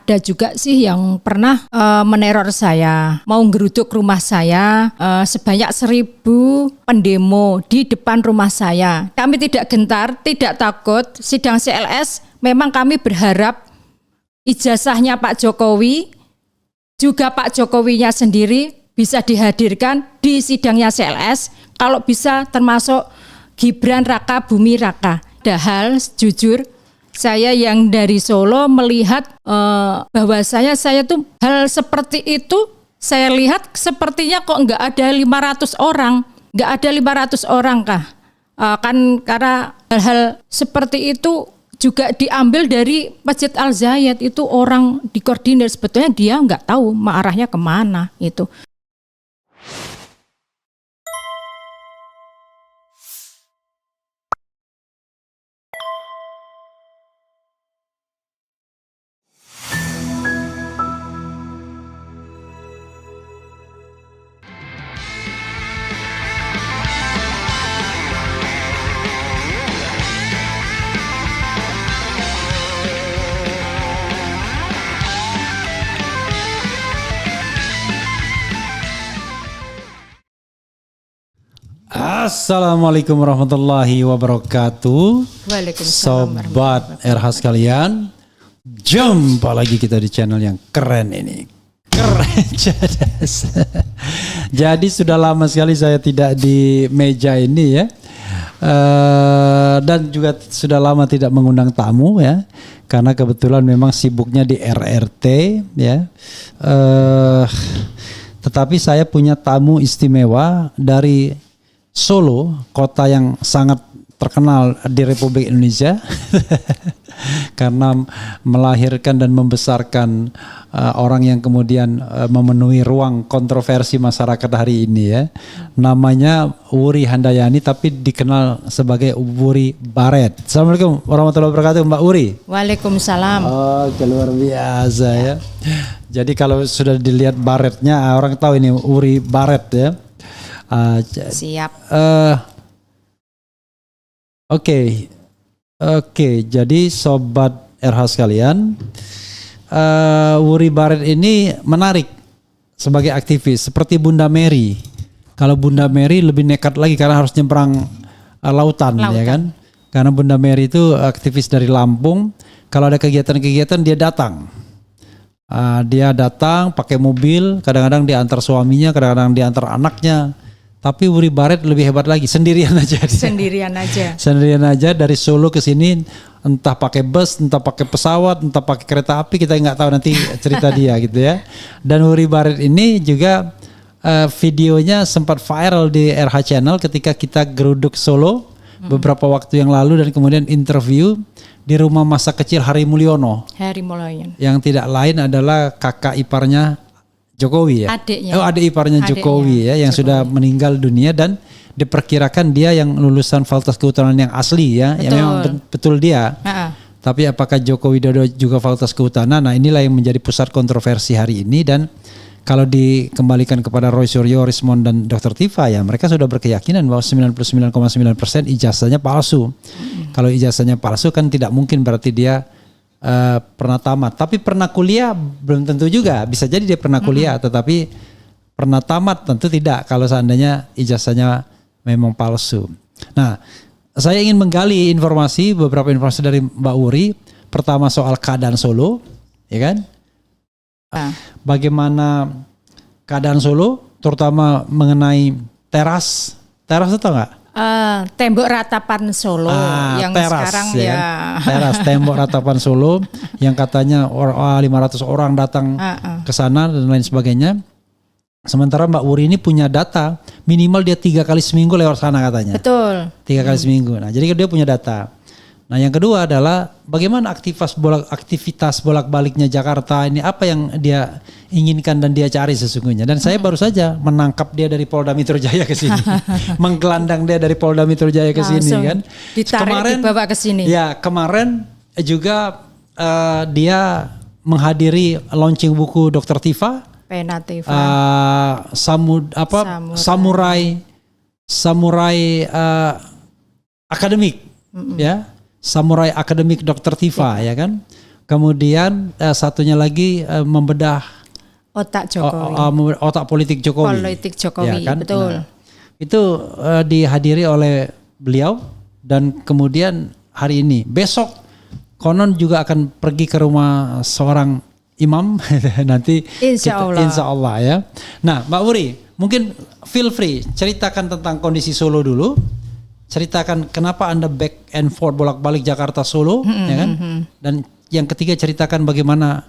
Ada juga sih yang pernah meneror saya, mau geruduk rumah saya, sebanyak 1.000 pendemo di depan rumah saya. Kami tidak gentar, tidak takut. Sidang CLS memang kami berharap ijazahnya Pak Jokowi, juga Pak Jokowinya sendiri bisa dihadirkan di sidangnya CLS. Kalau bisa termasuk Gibran Raka Bumi Raka. Padahal jujur saya yang dari Solo melihat bahwa saya tuh hal seperti itu saya lihat sepertinya kok nggak ada 500 orang. Nggak ada 500 orang kah? Kan karena hal-hal seperti itu juga diambil dari Masjid Al Zayed, itu orang dikoordinir, sebetulnya dia nggak tahu arahnya kemana itu. Assalamualaikum warahmatullahi wabarakatuh. Waalaikumsalam. Sobat RH sekalian, jumpa lagi kita di channel yang keren ini. Keren cerdas. Jadi sudah lama sekali saya tidak di meja ini ya. Dan juga sudah lama tidak mengundang tamu ya. Karena kebetulan memang sibuknya di RRT ya. Tetapi saya punya tamu istimewa dari Solo, kota yang sangat terkenal di Republik Indonesia karena melahirkan dan membesarkan orang yang kemudian memenuhi ruang kontroversi masyarakat hari ini ya. Namanya Wuri Handayani tapi dikenal sebagai Wuri Baret. Assalamualaikum warahmatullahi wabarakatuh Mbak Wuri. Waalaikumsalam. Oh, luar biasa ya. Jadi kalau sudah dilihat baretnya orang tahu ini Wuri Baret ya. Siap. Oke. Jadi sobat RH sekalian, Wuri Baret ini menarik sebagai aktivis seperti Bunda Mary. Kalau Bunda Mary lebih nekat lagi karena harus nyebrang lautan ya kan? Karena Bunda Mary itu aktivis dari Lampung. Kalau ada kegiatan-kegiatan dia datang. Dia datang pakai mobil, kadang-kadang diantar suaminya, kadang-kadang diantar anaknya. Tapi Wuri Baret lebih hebat lagi, sendirian aja. Sendirian aja. Sendirian aja dari Solo ke sini, entah pakai bus, entah pakai pesawat, entah pakai kereta api, kita nggak tahu nanti cerita dia gitu ya. Dan Wuri Baret ini juga videonya sempat viral di RH Channel ketika kita geruduk Solo beberapa waktu yang lalu dan kemudian interview di rumah masa kecil Hari Mulyono. Hari Mulyono. Yang tidak lain adalah kakak iparnya Jokowi ya. Adiknya. Adik iparnya Jokowi ya yang Jokowi sudah meninggal dunia dan diperkirakan dia yang lulusan Fakultas Kehutanan yang asli ya. Yang memang betul dia. Tapi apakah Joko Widodo juga Fakultas Kehutanan? Nah, inilah yang menjadi pusat kontroversi hari ini dan kalau dikembalikan kepada Roy Suryo, Rismond dan Dr. Tifa ya mereka sudah berkeyakinan bahwa 99,9% ijazahnya palsu. Kalau ijazahnya palsu kan tidak mungkin berarti dia pernah tamat, tapi pernah kuliah belum tentu juga. Bisa jadi dia pernah kuliah, tetapi pernah tamat tentu tidak. Kalau seandainya ijazahnya memang palsu. Nah, saya ingin menggali beberapa informasi dari Mbak Wuri. Pertama soal keadaan Solo, ya kan? Bagaimana keadaan Solo, terutama mengenai teras atau enggak? Tembok ratapan Solo yang teras, sekarang ya teras tembok ratapan Solo yang katanya 500 orang datang ke sana dan lain sebagainya. Sementara Mbak Wuri ini punya data minimal dia 3 kali seminggu lewat sana katanya. Betul. 3 kali seminggu. Nah, jadi dia punya data. Nah, yang kedua adalah bagaimana aktivitas bolak-baliknya Jakarta ini, apa yang dia inginkan dan dia cari sesungguhnya. Dan saya baru saja menangkap dia dari Polda Metro Jaya ke sini. Menggelandang dia dari Polda Metro Jaya ke sini kan. Ditarik dibawa ke sini. Ya, kemarin juga dia menghadiri launching buku Dr. Tifa. Penativa. Samurai akademik ya. Samurai Akademik Dr. Tifa ya kan. kemudian satunya lagi membedah otak Jokowi. Otak politik Jokowi. Politik Jokowi, ya kan? betul. Nah, itu dihadiri oleh beliau dan kemudian hari ini, besok konon juga akan pergi ke rumah seorang imam nanti insya Allah ya. Nah, Mbak Wuri, mungkin feel free ceritakan tentang kondisi Solo dulu. Ceritakan kenapa Anda back and forth bolak-balik Jakarta Solo, ya kan? Dan yang ketiga ceritakan bagaimana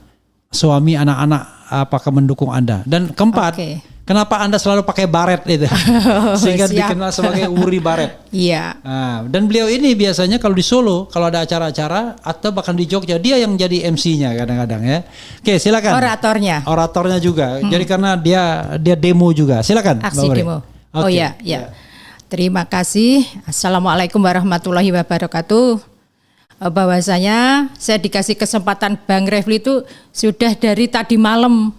suami, anak-anak apakah mendukung Anda. Dan keempat, kenapa Anda selalu pakai baret itu? Sehingga dikenal sebagai Wuri Baret. Iya. Nah, dan beliau ini biasanya kalau di Solo, kalau ada acara-acara atau bahkan di Jogja, dia yang jadi MC-nya kadang-kadang ya. Oke, silakan. Oratornya juga. Jadi karena dia demo juga. Silakan. Aksi demo. Oh iya. Terima kasih. Assalamualaikum warahmatullahi wabarakatuh. Bahwasanya saya dikasih kesempatan Bang Refli itu sudah dari tadi malam.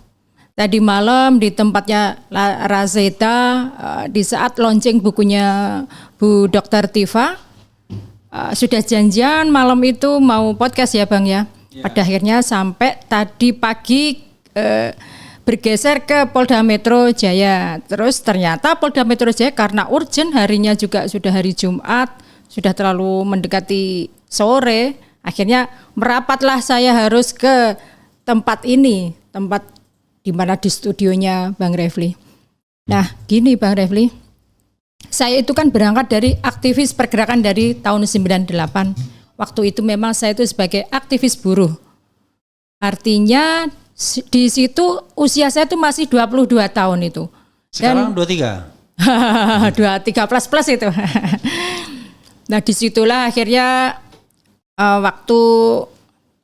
Tadi malam di tempatnya Razeta di saat launching bukunya Bu Dr. Tifa sudah janjian malam itu mau podcast ya Bang ya. Pada akhirnya sampai tadi pagi bergeser ke Polda Metro Jaya. Terus ternyata Polda Metro Jaya karena urgent, harinya juga sudah hari Jumat, sudah terlalu mendekati sore, akhirnya merapatlah saya harus ke tempat ini, tempat di mana di studionya Bang Refli. Nah, gini Bang Refli, saya itu kan berangkat dari aktivis pergerakan dari tahun 98. Waktu itu memang saya itu sebagai aktivis buruh. Artinya di situ usia saya itu masih 22 tahun itu. Sekarang 23? 23 plus itu. Nah disitulah akhirnya waktu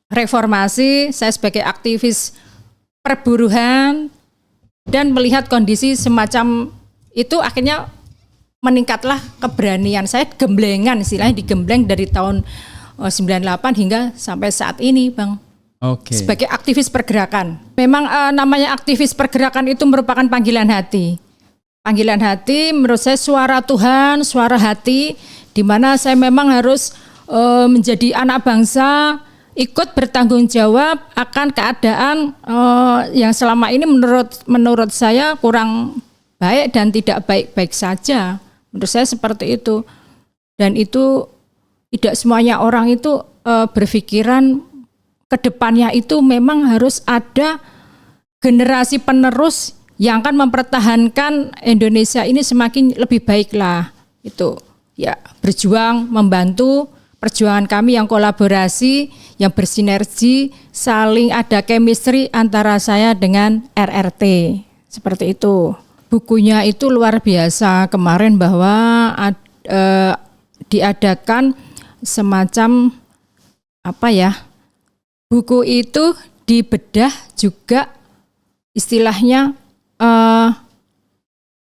reformasi saya sebagai aktivis perburuhan dan melihat kondisi semacam itu akhirnya meningkatlah keberanian saya, gemblengan istilahnya digembleng dari tahun 98 hingga sampai saat ini Bang. Sebagai aktivis pergerakan. Memang namanya aktivis pergerakan itu merupakan panggilan hati. Panggilan hati menurut saya suara Tuhan, suara hati, di mana saya memang harus menjadi anak bangsa, ikut bertanggung jawab akan keadaan yang selama ini menurut saya kurang baik dan tidak baik-baik saja. Menurut saya seperti itu. Dan itu tidak semuanya orang itu berpikiran kedepannya itu memang harus ada generasi penerus yang akan mempertahankan Indonesia ini semakin lebih baik lah. Itu ya berjuang, membantu perjuangan kami yang kolaborasi, yang bersinergi, saling ada chemistry antara saya dengan RRT. Seperti itu. Bukunya itu luar biasa kemarin bahwa diadakan semacam buku itu dibedah juga istilahnya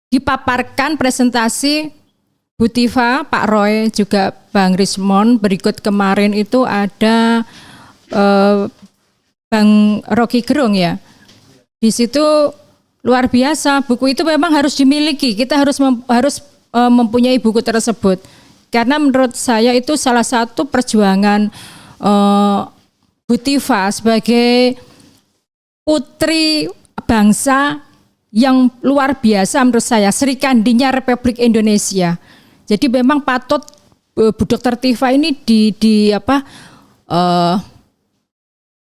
dipaparkan presentasi Bu Tifa, Pak Roy, juga Bang Rismon. Berikut kemarin itu ada Bang Rocky Gerung ya. Di situ luar biasa, buku itu memang harus dimiliki. Kita harus mempunyai buku tersebut. Karena menurut saya itu salah satu perjuangan Bu Tifa sebagai putri bangsa yang luar biasa menurut saya, Sri Kandinya Republik Indonesia. Jadi memang patut Bu Dr. Tifa ini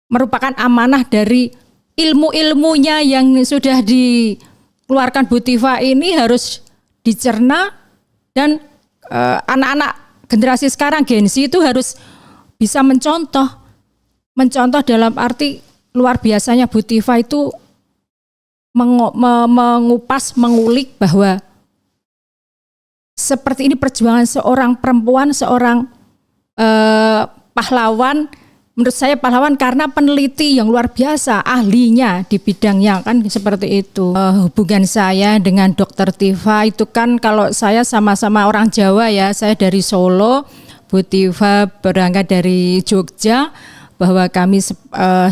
merupakan amanah dari ilmu-ilmunya yang sudah dikeluarkan Bu Tifa ini harus dicerna dan anak-anak generasi sekarang Gen Z itu harus bisa mencontoh dalam arti luar biasanya Bu Tifa itu mengupas, mengulik bahwa seperti ini perjuangan seorang perempuan, seorang pahlawan. Menurut saya pahlawan karena peneliti yang luar biasa, ahlinya di bidangnya kan seperti itu. Hubungan saya dengan Dr. Tifa itu kan kalau saya sama-sama orang Jawa ya, saya dari Solo, Bu Tifa berangkat dari Jogja, bahwa kami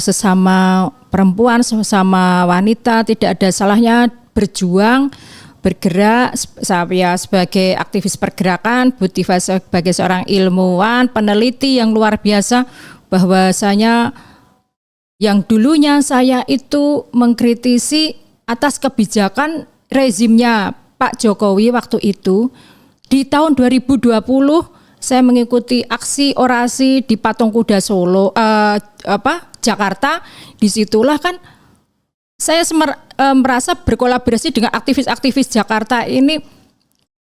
sesama perempuan, sesama wanita tidak ada salahnya berjuang, bergerak. Saya sebagai aktivis pergerakan, Bu Tifa sebagai seorang ilmuwan, peneliti yang luar biasa, bahwasanya yang dulunya saya itu mengkritisi atas kebijakan rezimnya Pak Jokowi waktu itu. Di tahun 2020 saya mengikuti aksi orasi di Patung Kuda Solo, Jakarta. Disitulah kan saya merasa berkolaborasi dengan aktivis-aktivis Jakarta ini.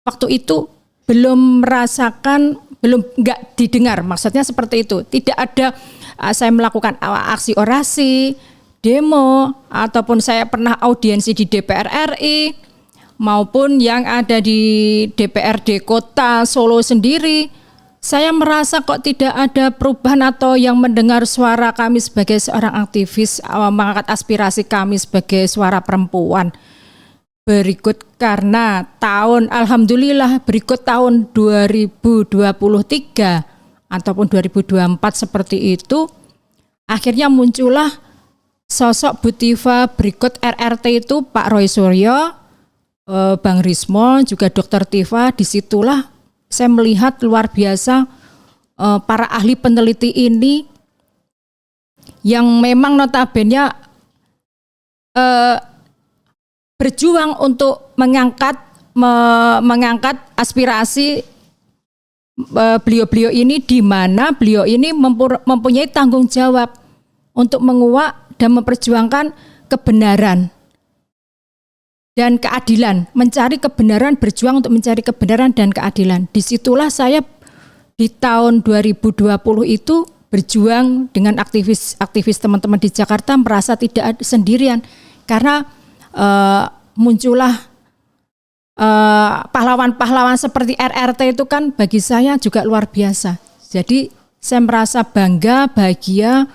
Waktu itu belum merasakan, belum nggak didengar, maksudnya seperti itu. Tidak ada saya melakukan aksi orasi, demo, ataupun saya pernah audiensi di DPR RI, maupun yang ada di DPRD Kota Solo sendiri. Saya merasa kok tidak ada perubahan atau yang mendengar suara kami sebagai seorang aktivis, mengangkat aspirasi kami sebagai suara perempuan. Berikut karena alhamdulillah berikut tahun 2023 ataupun 2024 seperti itu, akhirnya muncullah sosok Bu Tiva berikut RRT itu Pak Roy Suryo, Bang Rismo, juga Dr. Tiva. Disitulah saya melihat luar biasa para ahli peneliti ini yang memang notabene berjuang untuk mengangkat aspirasi beliau-beliau ini, di mana beliau ini mempunyai tanggung jawab untuk menguak dan memperjuangkan kebenaran dan keadilan, mencari kebenaran, berjuang untuk mencari kebenaran dan keadilan. Disitulah saya di tahun 2020 itu berjuang dengan aktivis teman-teman di Jakarta, merasa tidak sendirian karena muncullah pahlawan-pahlawan seperti RRT itu kan bagi saya juga luar biasa. Jadi saya merasa bangga, bahagia.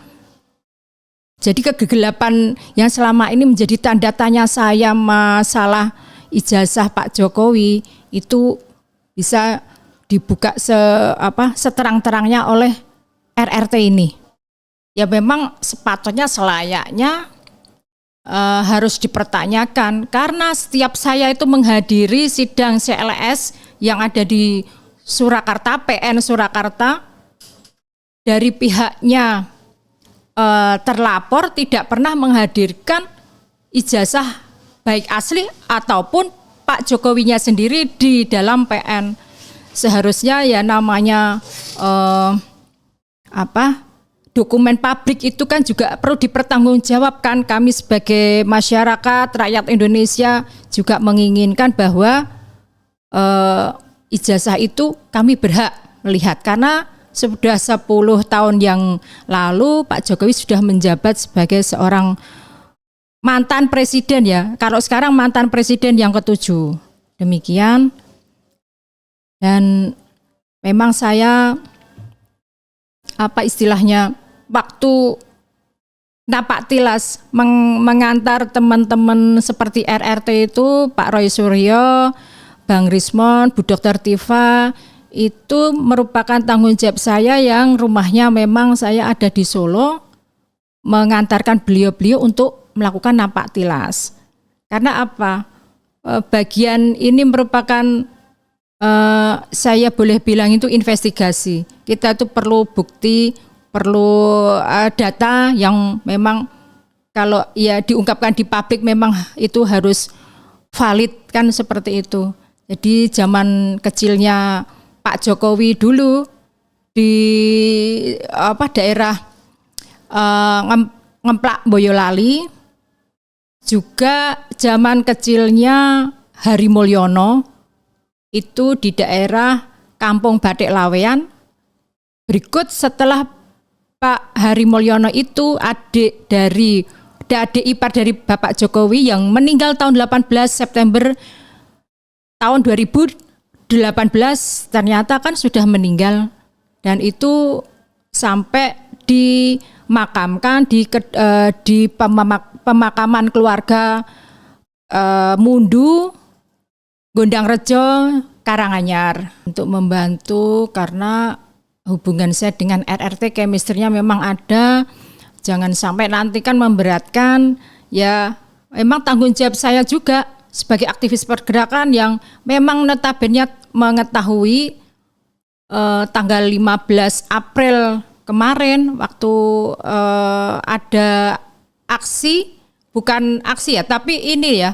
Jadi kegelapan yang selama ini menjadi tanda tanya saya masalah ijazah Pak Jokowi itu bisa dibuka seterang-terangnya oleh RRT ini. Ya memang sepatutnya selayaknya harus dipertanyakan, karena setiap saya itu menghadiri sidang CLS yang ada di Surakarta, PN Surakarta, dari pihaknya terlapor tidak pernah menghadirkan ijazah baik asli ataupun Pak Jokowinya sendiri di dalam PN. Seharusnya ya namanya dokumen publik itu kan juga perlu dipertanggungjawabkan. Kami sebagai masyarakat, rakyat Indonesia juga menginginkan bahwa ijazah itu kami berhak melihat. Karena sudah 10 tahun yang lalu Pak Jokowi sudah menjabat sebagai seorang mantan presiden ya. Kalau sekarang mantan presiden yang ke-7. Demikian. Dan memang saya waktu napak tilas mengantar teman-teman seperti RRT itu, Pak Roy Suryo, Bang Rismon, Bu Dr. Tiva, itu merupakan tanggung jawab saya yang rumahnya memang saya ada di Solo, mengantarkan beliau-beliau untuk melakukan napak tilas. Karena apa? Bagian ini merupakan saya boleh bilang itu investigasi. Kita itu perlu bukti, perlu data yang memang kalau ya diungkapkan di publik memang itu harus valid kan, seperti itu. Jadi zaman kecilnya Pak Jokowi dulu di daerah Ngemplak Boyolali, juga zaman kecilnya Hari Mulyono itu di daerah Kampung Batik Lawean. Berikut setelah Pak Hari Mulyono itu adik ipar dari Bapak Jokowi yang meninggal tahun 18 September tahun 2018, ternyata kan sudah meninggal, dan itu sampai dimakamkan di pemakaman keluarga Mundu, Gondangrejo, Karanganyar, untuk membantu karena hubungan saya dengan RRT chemistry-nya memang ada. Jangan sampai nanti kan memberatkan. Ya memang tanggung jawab saya juga sebagai aktivis pergerakan yang memang notabene mengetahui tanggal 15 April kemarin waktu ada aksi, bukan aksi ya, tapi ini ya,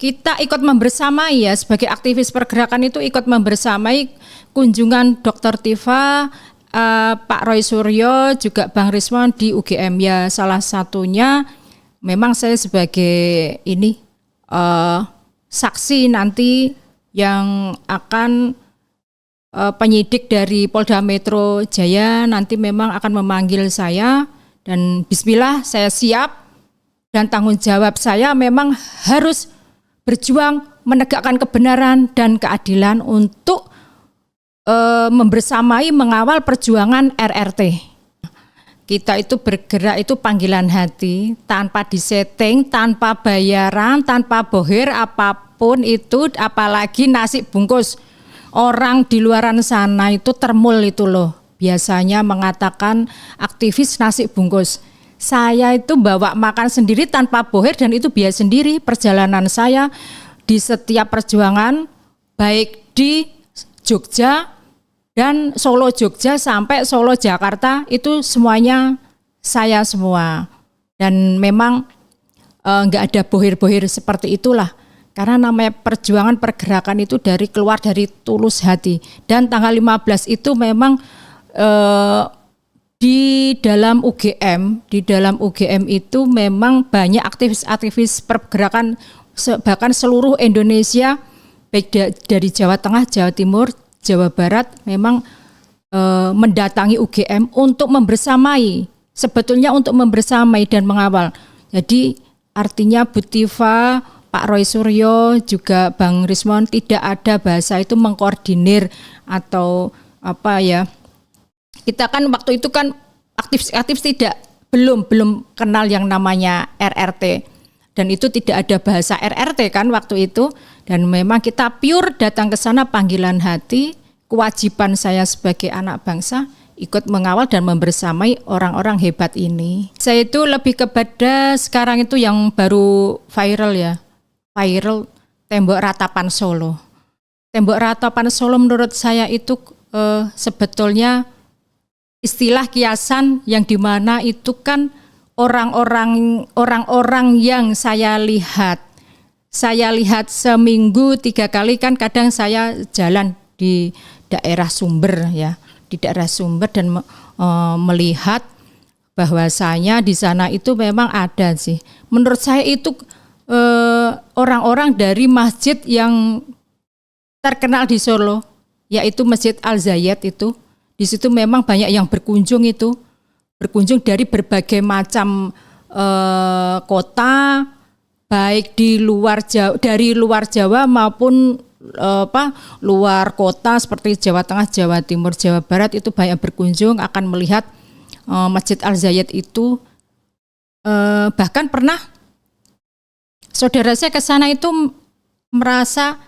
kita ikut membersamai ya, sebagai aktivis pergerakan itu ikut membersamai kunjungan Dr. Tifa, Pak Roy Suryo, juga Bang Rismon di UGM ya. Salah satunya memang saya sebagai ini saksi nanti yang akan penyidik dari Polda Metro Jaya nanti memang akan memanggil saya, dan bismillah saya siap, dan tanggung jawab saya memang harus berjuang menegakkan kebenaran dan keadilan untuk membersamai mengawal perjuangan RRT. Kita itu bergerak itu panggilan hati, tanpa disetting, tanpa bayaran, tanpa bohir apapun itu, apalagi nasi bungkus. Orang di luaran sana itu termul itu loh, biasanya mengatakan aktivis nasi bungkus. Saya itu bawa makan sendiri tanpa bohir, dan itu biaya sendiri. Perjalanan saya di setiap perjuangan, baik di Jogja dan Solo Jogja sampai Solo Jakarta, itu semuanya saya semua. Dan memang nggak ada bohir-bohir seperti itulah. Karena namanya perjuangan pergerakan itu keluar dari tulus hati. Dan tanggal 15 itu memang di dalam UGM itu memang banyak aktivis-aktivis pergerakan bahkan seluruh Indonesia, baik dari Jawa Tengah, Jawa Timur, Jawa Barat, memang mendatangi UGM untuk membersamai, sebetulnya untuk membersamai dan mengawal. Jadi artinya Bu Tifa, Pak Roy Suryo, juga Bang Rismon, tidak ada bahasa itu mengkoordinir atau apa ya. Kita kan waktu itu kan aktif belum kenal yang namanya RRT, dan itu tidak ada bahasa RRT kan waktu itu. Dan memang kita pure datang ke sana panggilan hati, kewajiban saya sebagai anak bangsa ikut mengawal dan membersamai orang-orang hebat ini. Saya itu lebih kepada sekarang itu yang baru viral Tembok Ratapan Solo. Tembok Ratapan Solo menurut saya itu sebetulnya istilah kiasan yang dimana itu kan orang-orang yang saya lihat seminggu 3 kali kan, kadang saya jalan di daerah Sumber ya, di daerah Sumber dan melihat bahwasanya di sana itu memang ada sih. Menurut saya itu orang-orang dari masjid yang terkenal di Solo, yaitu Masjid Al-Zayed itu. Di situ memang banyak yang berkunjung dari berbagai macam kota, baik dari luar Jawa maupun luar kota seperti Jawa Tengah, Jawa Timur, Jawa Barat, itu banyak berkunjung akan melihat Masjid Al-Zayed itu. Bahkan pernah saudara saya ke sana itu merasa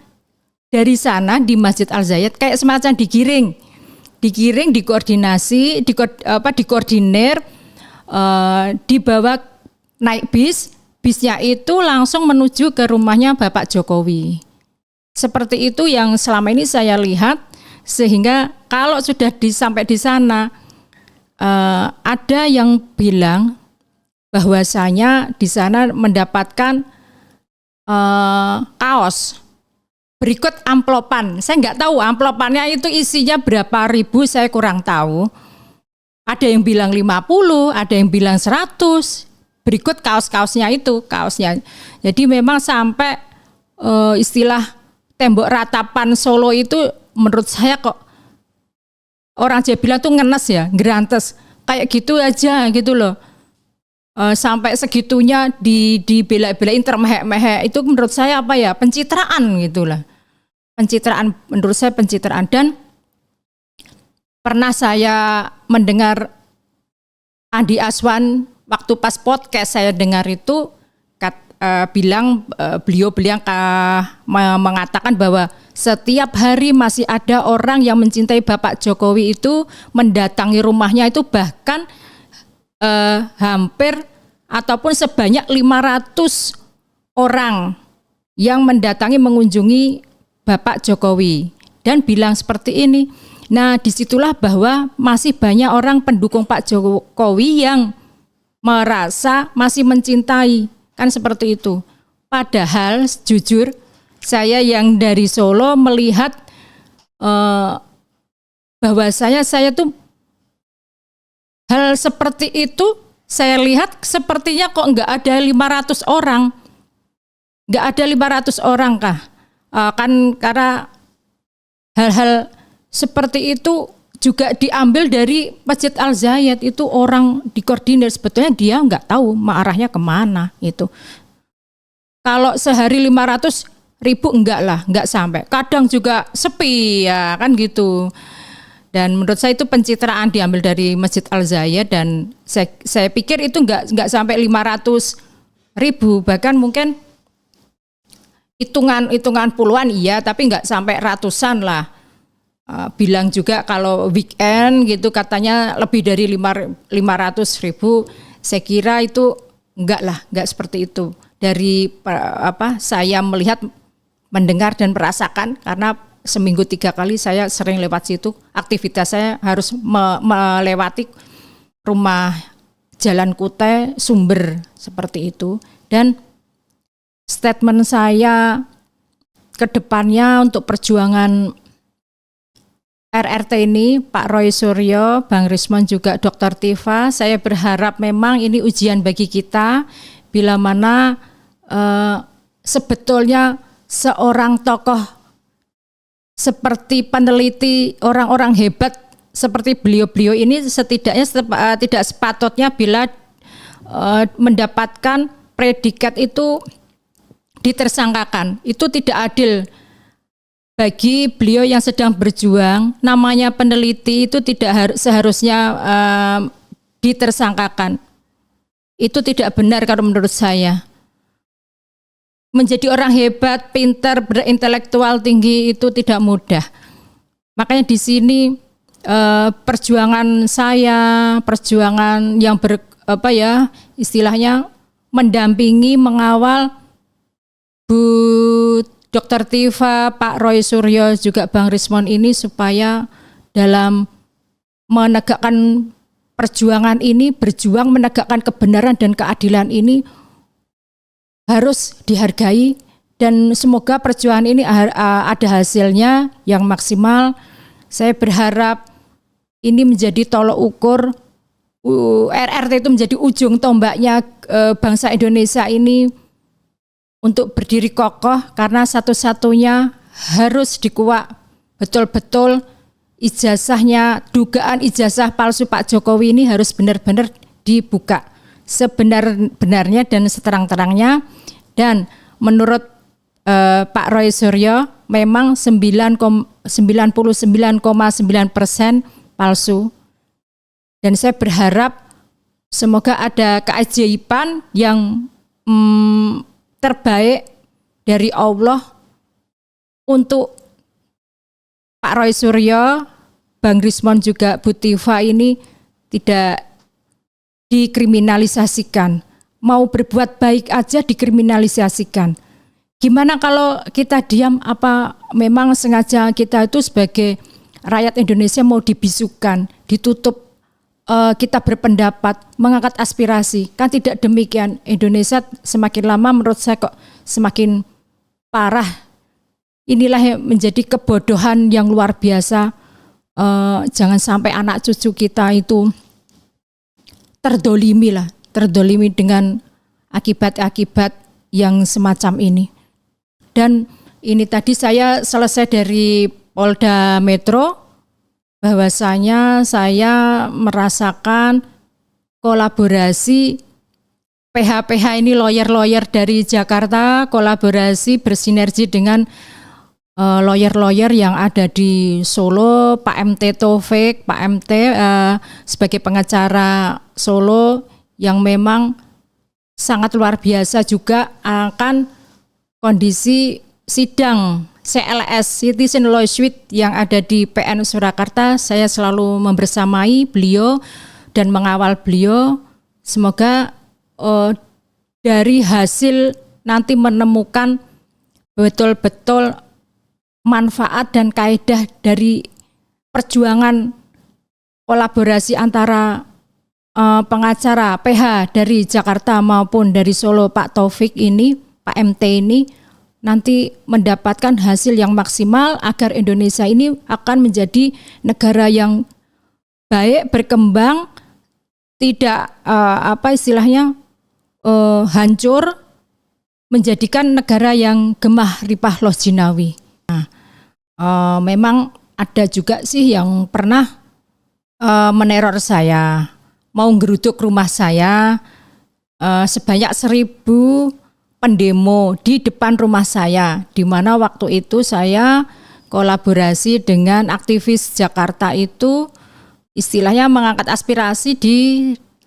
dari sana di Masjid Al-Zayed kayak semacam digiring, dikoordinasi, dikoordinir, dibawa naik bisnya itu langsung menuju ke rumahnya Bapak Jokowi. Seperti itu yang selama ini saya lihat, sehingga kalau sudah sampai di sana, ada yang bilang bahwasanya di sana mendapatkan kaos berikut amplopan. Saya nggak tahu amplopannya itu isinya berapa ribu, saya kurang tahu. Ada yang bilang 50, ada yang bilang 100. Berikut kaos-kaosnya itu, kaosnya. Jadi memang sampai istilah Tembok Ratapan Solo itu menurut saya kok orang Jawa bilang tuh ngenes ya, gerantes. Kayak gitu aja gitu loh. Sampai segitunya dibela-belain, termehek-mehek, itu menurut saya apa ya, pencitraan gitulah, pencitraan, menurut saya pencitraan. Dan pernah saya mendengar Andi Aswan waktu pas podcast saya dengar itu beliau mengatakan bahwa setiap hari masih ada orang yang mencintai Bapak Jokowi itu mendatangi rumahnya, itu bahkan hampir ataupun sebanyak 500 orang yang mendatangi mengunjungi Bapak Jokowi, dan bilang seperti ini, Nah, disitulah bahwa masih banyak orang pendukung Pak Jokowi yang merasa masih mencintai, kan seperti itu. Padahal jujur saya yang dari Solo melihat bahwa saya tuh hal seperti itu saya lihat sepertinya kok nggak ada 500 orang. Nggak ada 500 orang kah? Kan karena hal-hal seperti itu juga diambil dari Masjid Al-Zayed, itu orang dikoordinir, sebetulnya dia nggak tahu arahnya kemana itu. Kalau sehari 500.000 nggak sampai, kadang juga sepi ya kan gitu. Dan menurut saya itu pencitraan diambil dari Masjid Al-Zayed, dan saya pikir itu nggak sampai 500.000, bahkan mungkin hitungan puluhan iya, tapi nggak sampai ratusan lah. Bilang juga kalau weekend gitu katanya lebih dari 500.000, saya kira itu nggak seperti itu. Dari saya melihat, mendengar dan merasakan, karena seminggu 3 kali saya sering lewat situ. Aktivitas saya harus melewati rumah Jalan Kute Sumber seperti itu. Dan statement saya ke depannya untuk perjuangan RRT ini, Pak Roy Suryo, Bang Rismon, juga Dr. Tifa, saya berharap memang ini ujian bagi kita, bila mana sebetulnya seorang tokoh seperti peneliti, orang-orang hebat seperti beliau-beliau ini setidaknya tidak sepatutnya bila mendapatkan predikat itu ditersangkakan. Itu tidak adil bagi beliau yang sedang berjuang. Namanya peneliti itu tidak seharusnya ditersangkakan. Itu tidak benar kalau menurut saya. Menjadi orang hebat, pintar, berintelektual tinggi itu tidak mudah. Makanya di sini perjuangan saya, perjuangan yang istilahnya mendampingi, mengawal Bu Dr. Tifa, Pak Roy Suryo, juga Bang Rismon ini, supaya dalam menegakkan perjuangan ini, berjuang menegakkan kebenaran dan keadilan ini harus dihargai, dan semoga perjuangan ini ada hasilnya yang maksimal. Saya berharap ini menjadi tolok ukur, RRT itu menjadi ujung tombaknya bangsa Indonesia ini untuk berdiri kokoh, karena satu-satunya harus dikuak betul-betul ijazahnya, dugaan ijazah palsu Pak Jokowi ini harus benar-benar dibuka sebenar-benarnya dan seterang-terangnya. Dan menurut Pak Roy Suryo memang 99,9% palsu. Dan saya berharap semoga ada keajaiban yang terbaik dari Allah untuk Pak Roy Suryo, Bang Rismon, juga Bu Tifa ini tidak dikriminalisasikan. Mau berbuat baik aja dikriminalisasikan. Gimana kalau kita diam? Apa memang sengaja kita itu sebagai rakyat Indonesia mau dibisukan, ditutup kita berpendapat, mengangkat aspirasi? Kan tidak demikian. Indonesia semakin lama menurut saya kok semakin parah. Inilah yang menjadi kebodohan yang luar biasa. Jangan sampai anak cucu kita itu terdolimi dengan akibat-akibat yang semacam ini. Dan ini tadi saya selesai dari Polda Metro, bahwasanya saya merasakan kolaborasi PH-PH ini, lawyer-lawyer dari Jakarta, kolaborasi bersinergi dengan lawyer-lawyer yang ada di Solo, Pak MT Taufik, Pak MT sebagai pengacara Solo yang memang sangat luar biasa juga akan kondisi sidang CLS, Citizen Law Suite, yang ada di PN Surakarta. Saya selalu membersamai beliau dan mengawal beliau. Semoga dari hasil nanti menemukan betul-betul manfaat dan kaidah dari perjuangan kolaborasi antara pengacara PH dari Jakarta maupun dari Solo, Pak Taufik ini, Pak MT ini nanti mendapatkan hasil yang maksimal agar Indonesia ini akan menjadi negara yang baik, berkembang, tidak hancur, menjadikan negara yang gemah ripah los jinawi. Nah, memang ada juga sih yang pernah meneror saya, mau geruduk rumah saya, sebanyak 1.000 pendemo di depan rumah saya, di mana waktu itu saya kolaborasi dengan aktivis Jakarta itu, istilahnya mengangkat aspirasi di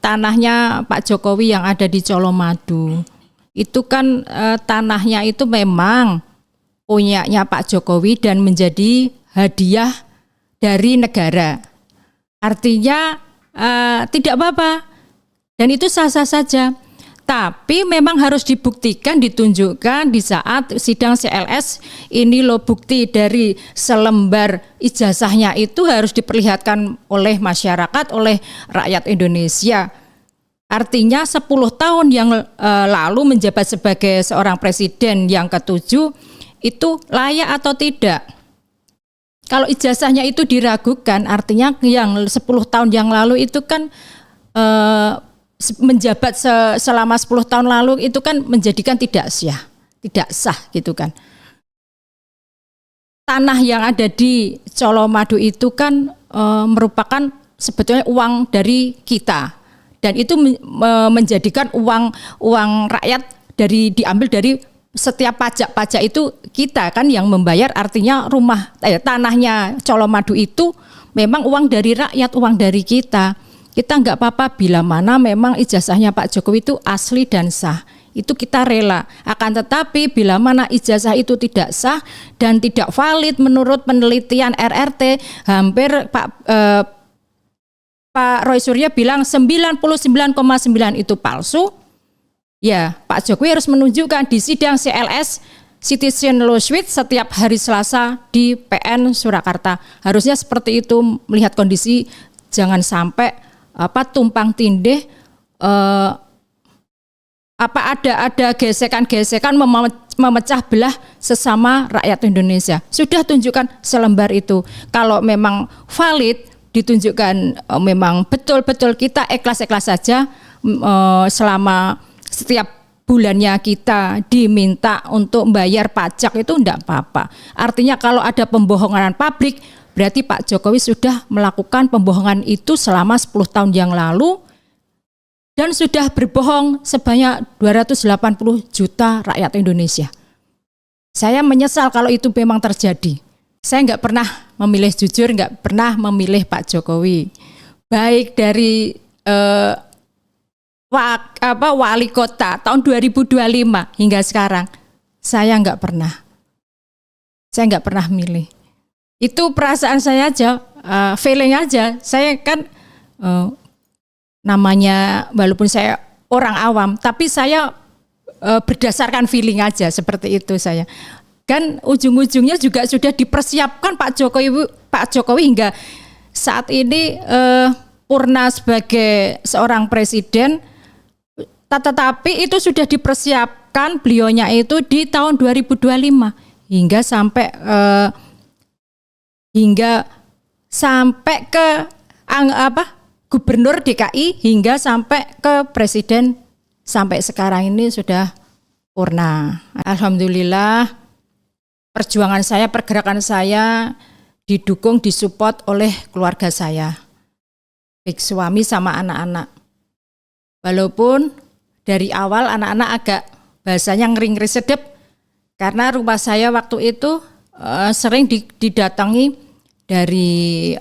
tanahnya Pak Jokowi yang ada di Colomadu. Itu kan tanahnya itu memang punyanya Pak Jokowi dan menjadi hadiah dari negara. Artinya tidak apa-apa dan itu sah-sah saja. Tapi memang harus dibuktikan, ditunjukkan di saat sidang CLS ini loh, bukti dari selembar ijazahnya itu harus diperlihatkan oleh masyarakat, oleh rakyat Indonesia. Artinya 10 tahun yang lalu menjabat sebagai seorang presiden yang ke-7 itu layak atau tidak? Kalau ijazahnya itu diragukan, artinya yang 10 tahun yang lalu itu kan menjabat selama 10 tahun lalu itu kan menjadikan tidak sah gitu kan. Tanah yang ada di Colomadu itu kan merupakan sebetulnya uang dari kita dan itu menjadikan uang rakyat diambil dari setiap pajak itu kita kan yang membayar, artinya tanahnya Colomadu itu memang uang dari rakyat, uang dari kita. Kita nggak apa-apa bila mana memang ijazahnya Pak Jokowi itu asli dan sah. Itu kita rela. Akan tetapi bila mana ijazah itu tidak sah dan tidak valid menurut penelitian RRT, hampir Pak Roy Suryo bilang 99,9 itu palsu. Ya, Pak Jokowi harus menunjukkan di sidang CLS Citizen Lawsuit setiap hari Selasa di PN Surakarta. Harusnya seperti itu, melihat kondisi, jangan sampai tumpang tindih, ada gesekan-gesekan memecah belah sesama rakyat Indonesia. Sudah tunjukkan selembar itu. Kalau memang valid, ditunjukkan memang betul-betul kita ikhlas-ikhlas saja selama setiap bulannya kita diminta untuk membayar pajak itu enggak apa-apa. Artinya kalau ada pembohongan publik, berarti Pak Jokowi sudah melakukan pembohongan itu selama 10 tahun yang lalu dan sudah berbohong sebanyak 280 juta rakyat Indonesia. Saya menyesal kalau itu memang terjadi. Saya nggak pernah memilih, jujur nggak pernah memilih Pak Jokowi. Baik dari wali kota tahun 2025 hingga sekarang, saya nggak pernah milih. Itu perasaan saya aja, feeling aja. Saya kan namanya walaupun saya orang awam, tapi saya berdasarkan feeling aja seperti itu saya. Kan ujung-ujungnya juga sudah dipersiapkan Pak Jokowi hingga saat ini purna sebagai seorang presiden. Tetapi itu sudah dipersiapkan beliaunya itu di tahun 2025 hingga sampai ke gubernur DKI hingga sampai ke presiden sampai sekarang ini sudah purna. Alhamdulillah perjuangan saya, pergerakan saya didukung, disupport oleh keluarga saya, baik suami sama anak-anak. Walaupun dari awal anak-anak agak bahasanya ngeri-ngeri sedep karena rumah saya waktu itu sering didatangi dari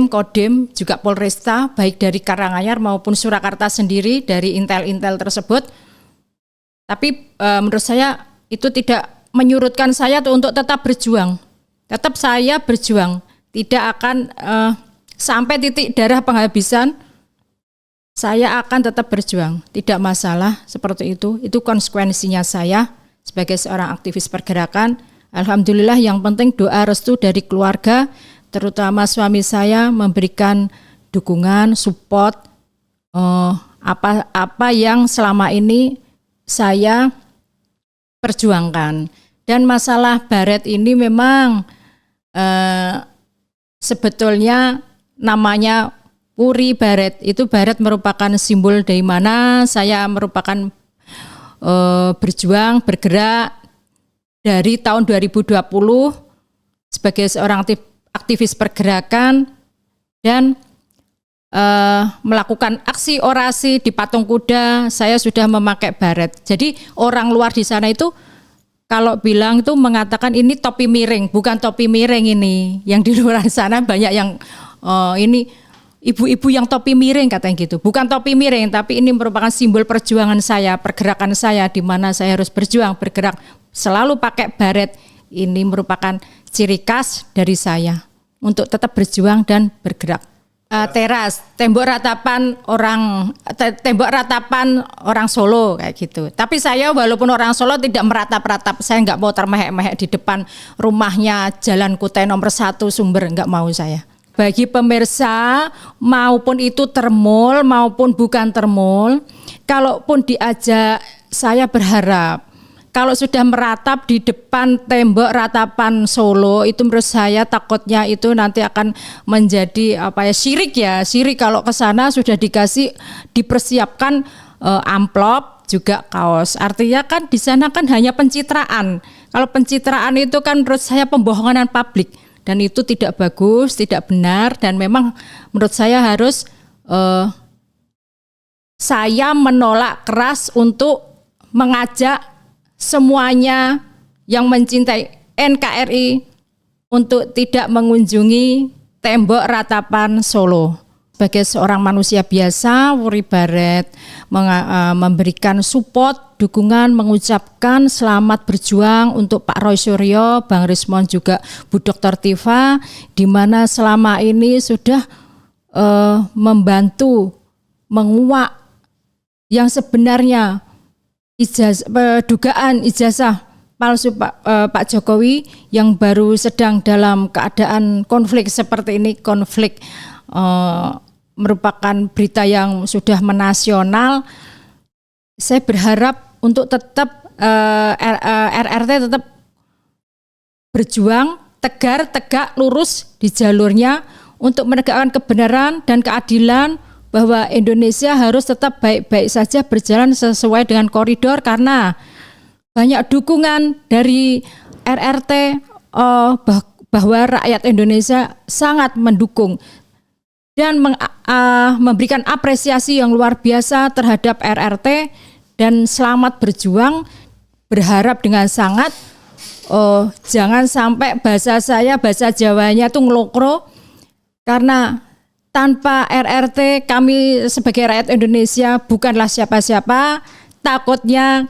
Kodim, juga Polresta, baik dari Karanganyar maupun Surakarta sendiri, dari intel-intel tersebut. Tapi menurut saya itu tidak menyurutkan saya untuk tetap berjuang. Tetap saya berjuang, tidak akan sampai titik darah penghabisan, saya akan tetap berjuang. Tidak masalah seperti itu konsekuensinya saya sebagai seorang aktivis pergerakan Alhamdulillah, yang penting doa restu dari keluarga, terutama suami saya memberikan dukungan, support apa yang selama ini saya perjuangkan. Dan masalah baret ini memang sebetulnya namanya Puri Baret. Itu baret merupakan simbol dari mana saya merupakan berjuang, bergerak dari tahun 2020 sebagai seorang aktivis pergerakan dan melakukan aksi orasi di patung kuda. Saya sudah memakai baret. Jadi orang luar di sana itu kalau bilang itu mengatakan ini topi miring, bukan topi miring ini. Yang di luar sana banyak yang ini ibu-ibu yang topi miring katanya gitu. Bukan topi miring, tapi ini merupakan simbol perjuangan saya, pergerakan saya, di mana saya harus berjuang, bergerak, selalu pakai baret. Ini merupakan ciri khas dari saya untuk tetap berjuang dan bergerak. Teras, tembok ratapan orang Solo kayak gitu. Tapi saya walaupun orang Solo tidak meratap-ratap, saya nggak mau termehek-mehek di depan rumahnya Jalan Kutai nomor 1 Sumber, nggak mau saya. Bagi pemirsa, maupun itu termul maupun bukan termul, kalaupun diajak, saya berharap kalau sudah meratap di depan tembok ratapan Solo, itu menurut saya takutnya itu nanti akan menjadi syirik ya. Syirik kalau ke sana sudah dipersiapkan amplop juga kaos. Artinya kan di sana kan hanya pencitraan. Kalau pencitraan itu kan menurut saya pembohongan publik. Dan itu tidak bagus, tidak benar, dan memang menurut saya harus saya menolak keras untuk mengajak semuanya yang mencintai NKRI untuk tidak mengunjungi tembok ratapan Solo. Sebagai seorang manusia biasa, Puri Baret memberikan support, dukungan, mengucapkan selamat berjuang untuk Pak Roy Suryo, Bang Rismon, juga Bu Dr. Tifa, di mana selama ini sudah membantu menguak yang sebenarnya dugaan ijazah palsu Pak Jokowi yang baru sedang dalam keadaan konflik seperti ini, konflik merupakan berita yang sudah menasional. Saya berharap untuk tetap RRT tetap berjuang tegar, tegak, lurus di jalurnya untuk menegakkan kebenaran dan keadilan, bahwa Indonesia harus tetap baik-baik saja berjalan sesuai dengan koridor, karena banyak dukungan dari RRT bahwa rakyat Indonesia sangat mendukung dan memberikan apresiasi yang luar biasa terhadap RRT, dan selamat berjuang. Berharap dengan sangat jangan sampai bahasa Jawanya itu ngelokro, karena tanpa RRT kami sebagai rakyat Indonesia bukanlah siapa-siapa. Takutnya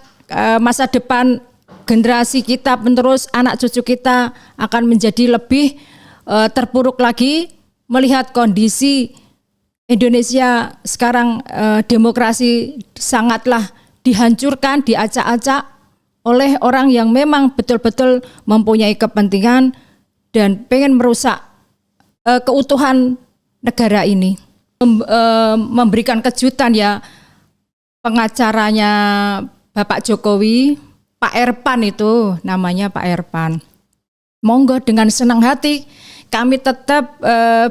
masa depan generasi kita penerus, anak cucu kita akan menjadi lebih terpuruk lagi melihat kondisi Indonesia sekarang. Demokrasi sangatlah dihancurkan, diacak-acak oleh orang yang memang betul-betul mempunyai kepentingan dan pengen merusak keutuhan negara ini. Memberikan kejutan ya pengacaranya Bapak Jokowi, Pak Erpan, itu namanya Pak Erpan. Monggo, dengan senang hati kami tetap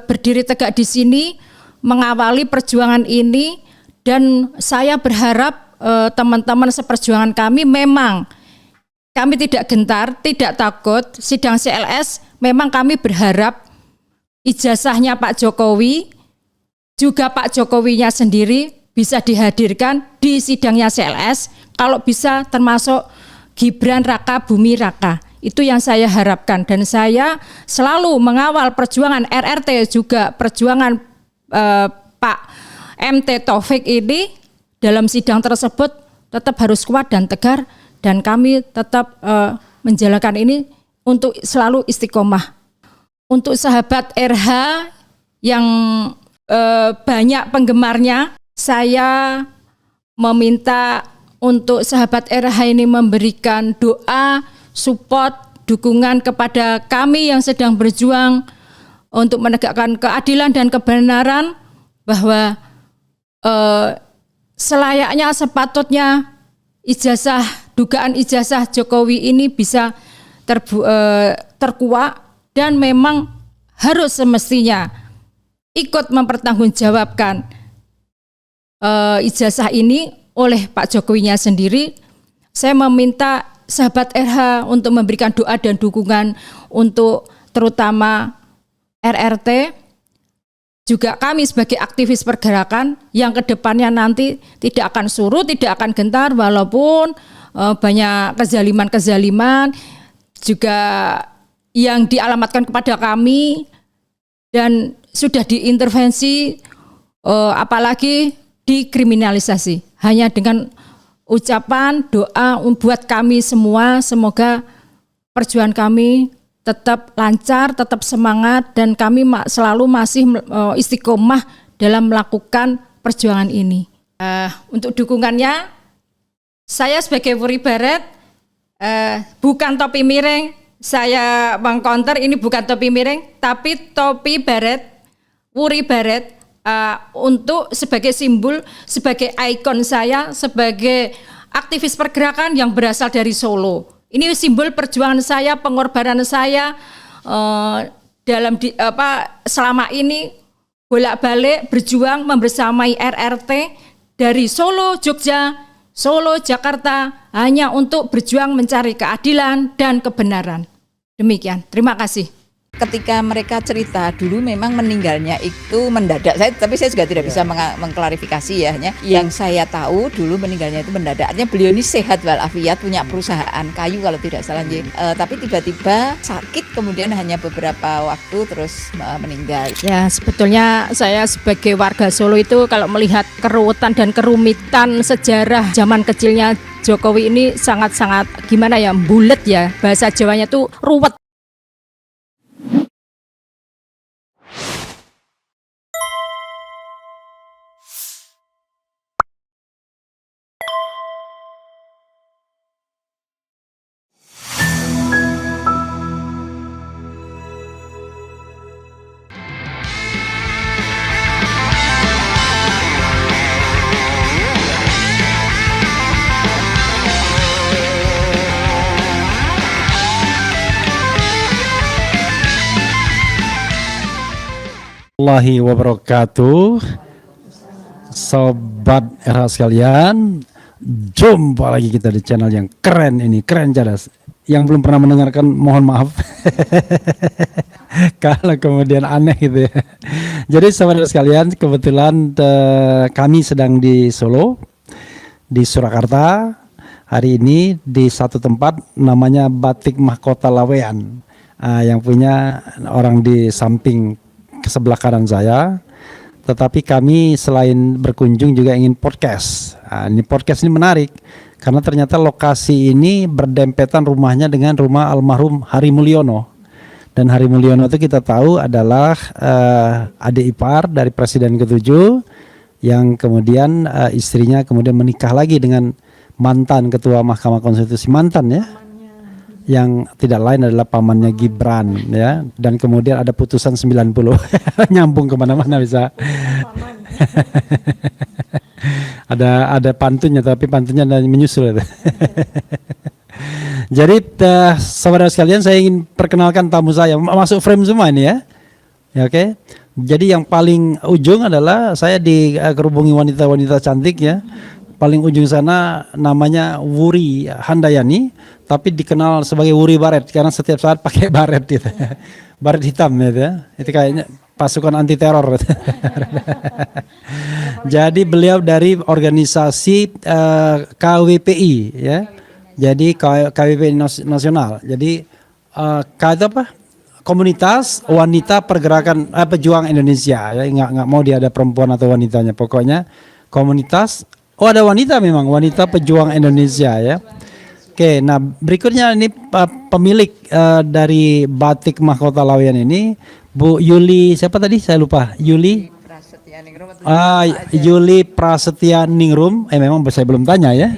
berdiri tegak di sini mengawali perjuangan ini, dan saya berharap teman-teman seperjuangan kami memang kami tidak gentar, tidak takut sidang CLS. Memang kami berharap ijazahnya Pak Jokowi, juga Pak Jokowinya sendiri bisa dihadirkan di sidangnya CLS. Kalau bisa termasuk Gibran Raka Bumi Raka. Itu yang saya harapkan, dan saya selalu mengawal perjuangan RRT, juga perjuangan Pak MT Taufik ini dalam sidang tersebut tetap harus kuat dan tegar, dan kami tetap menjalankan ini untuk selalu istiqomah. Untuk sahabat RH yang banyak penggemarnya, saya meminta untuk sahabat RH ini memberikan doa, support, dukungan kepada kami yang sedang berjuang untuk menegakkan keadilan dan kebenaran, bahwa selayaknya sepatutnya dugaan ijazah Jokowi ini bisa terkuak dan memang harus semestinya ikut mempertanggungjawabkan ijazah ini oleh Pak Jokowinya sendiri. Saya meminta sahabat RH untuk memberikan doa dan dukungan untuk terutama RRT, juga kami sebagai aktivis pergerakan yang kedepannya nanti tidak akan surut, tidak akan gentar walaupun banyak kezaliman-kezaliman juga yang dialamatkan kepada kami dan sudah diintervensi, apalagi dikriminalisasi. Hanya dengan ucapan doa buat kami semua, semoga perjuangan kami tetap lancar, tetap semangat, dan kami selalu masih istiqomah dalam melakukan perjuangan ini. Untuk dukungannya, saya sebagai Wuri Baret, bukan topi miring, saya mengcounter ini bukan topi miring, tapi topi Baret, Wuri Baret, untuk sebagai simbol, sebagai ikon saya, sebagai aktivis pergerakan yang berasal dari Solo. Ini simbol perjuangan saya, pengorbanan saya selama ini bolak-balik berjuang membersamai RRT dari Solo, Jogja, Solo, Jakarta, hanya untuk berjuang mencari keadilan dan kebenaran. Demikian, terima kasih. Ketika mereka cerita dulu memang meninggalnya itu mendadak, tapi saya juga tidak bisa mengklarifikasi ya. Yang saya tahu dulu meninggalnya itu mendadak. Artinya beliau ini sehat walafiat, punya perusahaan kayu kalau tidak salah. Tapi tiba-tiba sakit, kemudian hanya beberapa waktu terus meninggal. Ya, sebetulnya saya sebagai warga Solo itu kalau melihat keruwetan dan kerumitan sejarah zaman kecilnya Jokowi ini sangat-sangat gimana ya, bulet ya. Bahasa Jawanya tuh ruwet. Warahmatullahi wabarakatuh. Sobat RH sekalian, jumpa lagi kita di channel yang keren ini, keren cadas. Yang belum pernah mendengarkan mohon maaf kalau kemudian aneh gitu ya. Jadi sobat RH sekalian, kebetulan kami sedang di Solo, di Surakarta. Hari ini di satu tempat namanya Batik Mahkota Lawean, yang punya orang di samping ke sebelah kanan saya. Tetapi kami selain berkunjung juga ingin podcast. Ini podcast ini menarik karena ternyata lokasi ini berdempetan rumahnya dengan rumah almarhum Hari Mulyono. Dan Hari Mulyono itu kita tahu adalah adik ipar dari Presiden ke-7 yang kemudian istrinya kemudian menikah lagi dengan mantan Ketua Mahkamah Konstitusi, mantan ya, yang tidak lain adalah pamannya Gibran ya. Dan kemudian ada putusan 90 nyambung kemana-mana bisa. ada pantunnya, tapi pantunnya menyusul. Jadi saudara sekalian, saya ingin perkenalkan tamu saya, masuk frame semua ini ya. Ya, oke. Jadi yang paling ujung adalah saya dikerubungi wanita-wanita cantik ya. Paling ujung sana namanya Wuri Handayani, tapi dikenal sebagai Wuri Baret karena setiap saat pakai baret gitu. Baret hitam gitu ya. Itu kayaknya pasukan anti teror. Jadi beliau dari organisasi KWPI ya. Jadi KWPI nasional. Jadi itu apa? Komunitas Wanita Pergerakan Pejuang Indonesia ya. Nggak mau dia ada perempuan atau wanitanya, pokoknya komunitas. Oh, ada wanita, memang wanita pejuang Indonesia ya. Oke, nah berikutnya ini pemilik dari Batik Mahkota Lawean ini, Bu Yuli, siapa tadi? Saya lupa. Yuli Yuli Prasetya Ningrum. Memang saya belum tanya ya.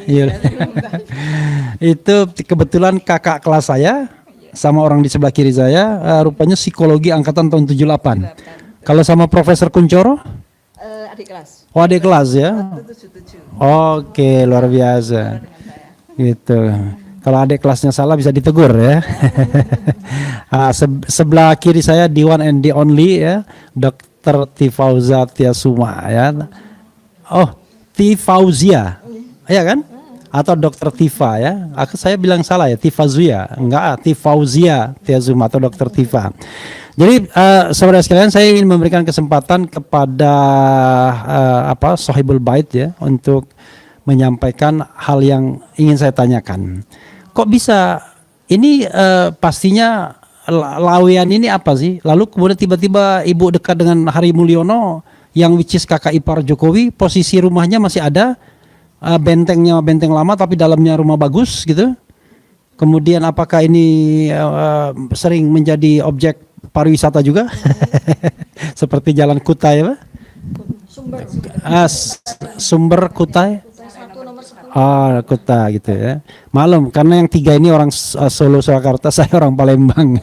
Itu kebetulan kakak kelas saya. sama orang di sebelah kiri saya, rupanya psikologi angkatan tahun 78. Kalau sama Profesor Kuncoro? Adik kelas. Oh, adik kelas ya. Oke, luar biasa. Gitu. Kalau adik kelasnya salah bisa ditegur ya. Sebelah kiri saya the one and the only ya, Dr. Tifauza Tiasuma ya. Oh, Tifauzia. Ya kan? Atau Dr. Tifa ya. Saya bilang salah ya, Tifazuya. Enggak, Tifauzia Tiasuma atau Dr. Tifa. Jadi saudara sekalian, saya ingin memberikan kesempatan kepada Sohibul Bait ya untuk menyampaikan hal yang ingin saya tanyakan. Kok bisa ini pastinya Laweyan ini apa sih? Lalu kemudian tiba-tiba ibu dekat dengan Hari Mulyono yang which is kakak ipar Jokowi, posisi rumahnya masih ada, bentengnya benteng lama tapi dalamnya rumah bagus gitu. Kemudian apakah ini sering menjadi objek pariwisata juga? Seperti Jalan Kutai apa? Sumber Kutai. Oh, Kuta gitu ya. Malum karena yang tiga ini orang Solo Surakarta, saya orang Palembang.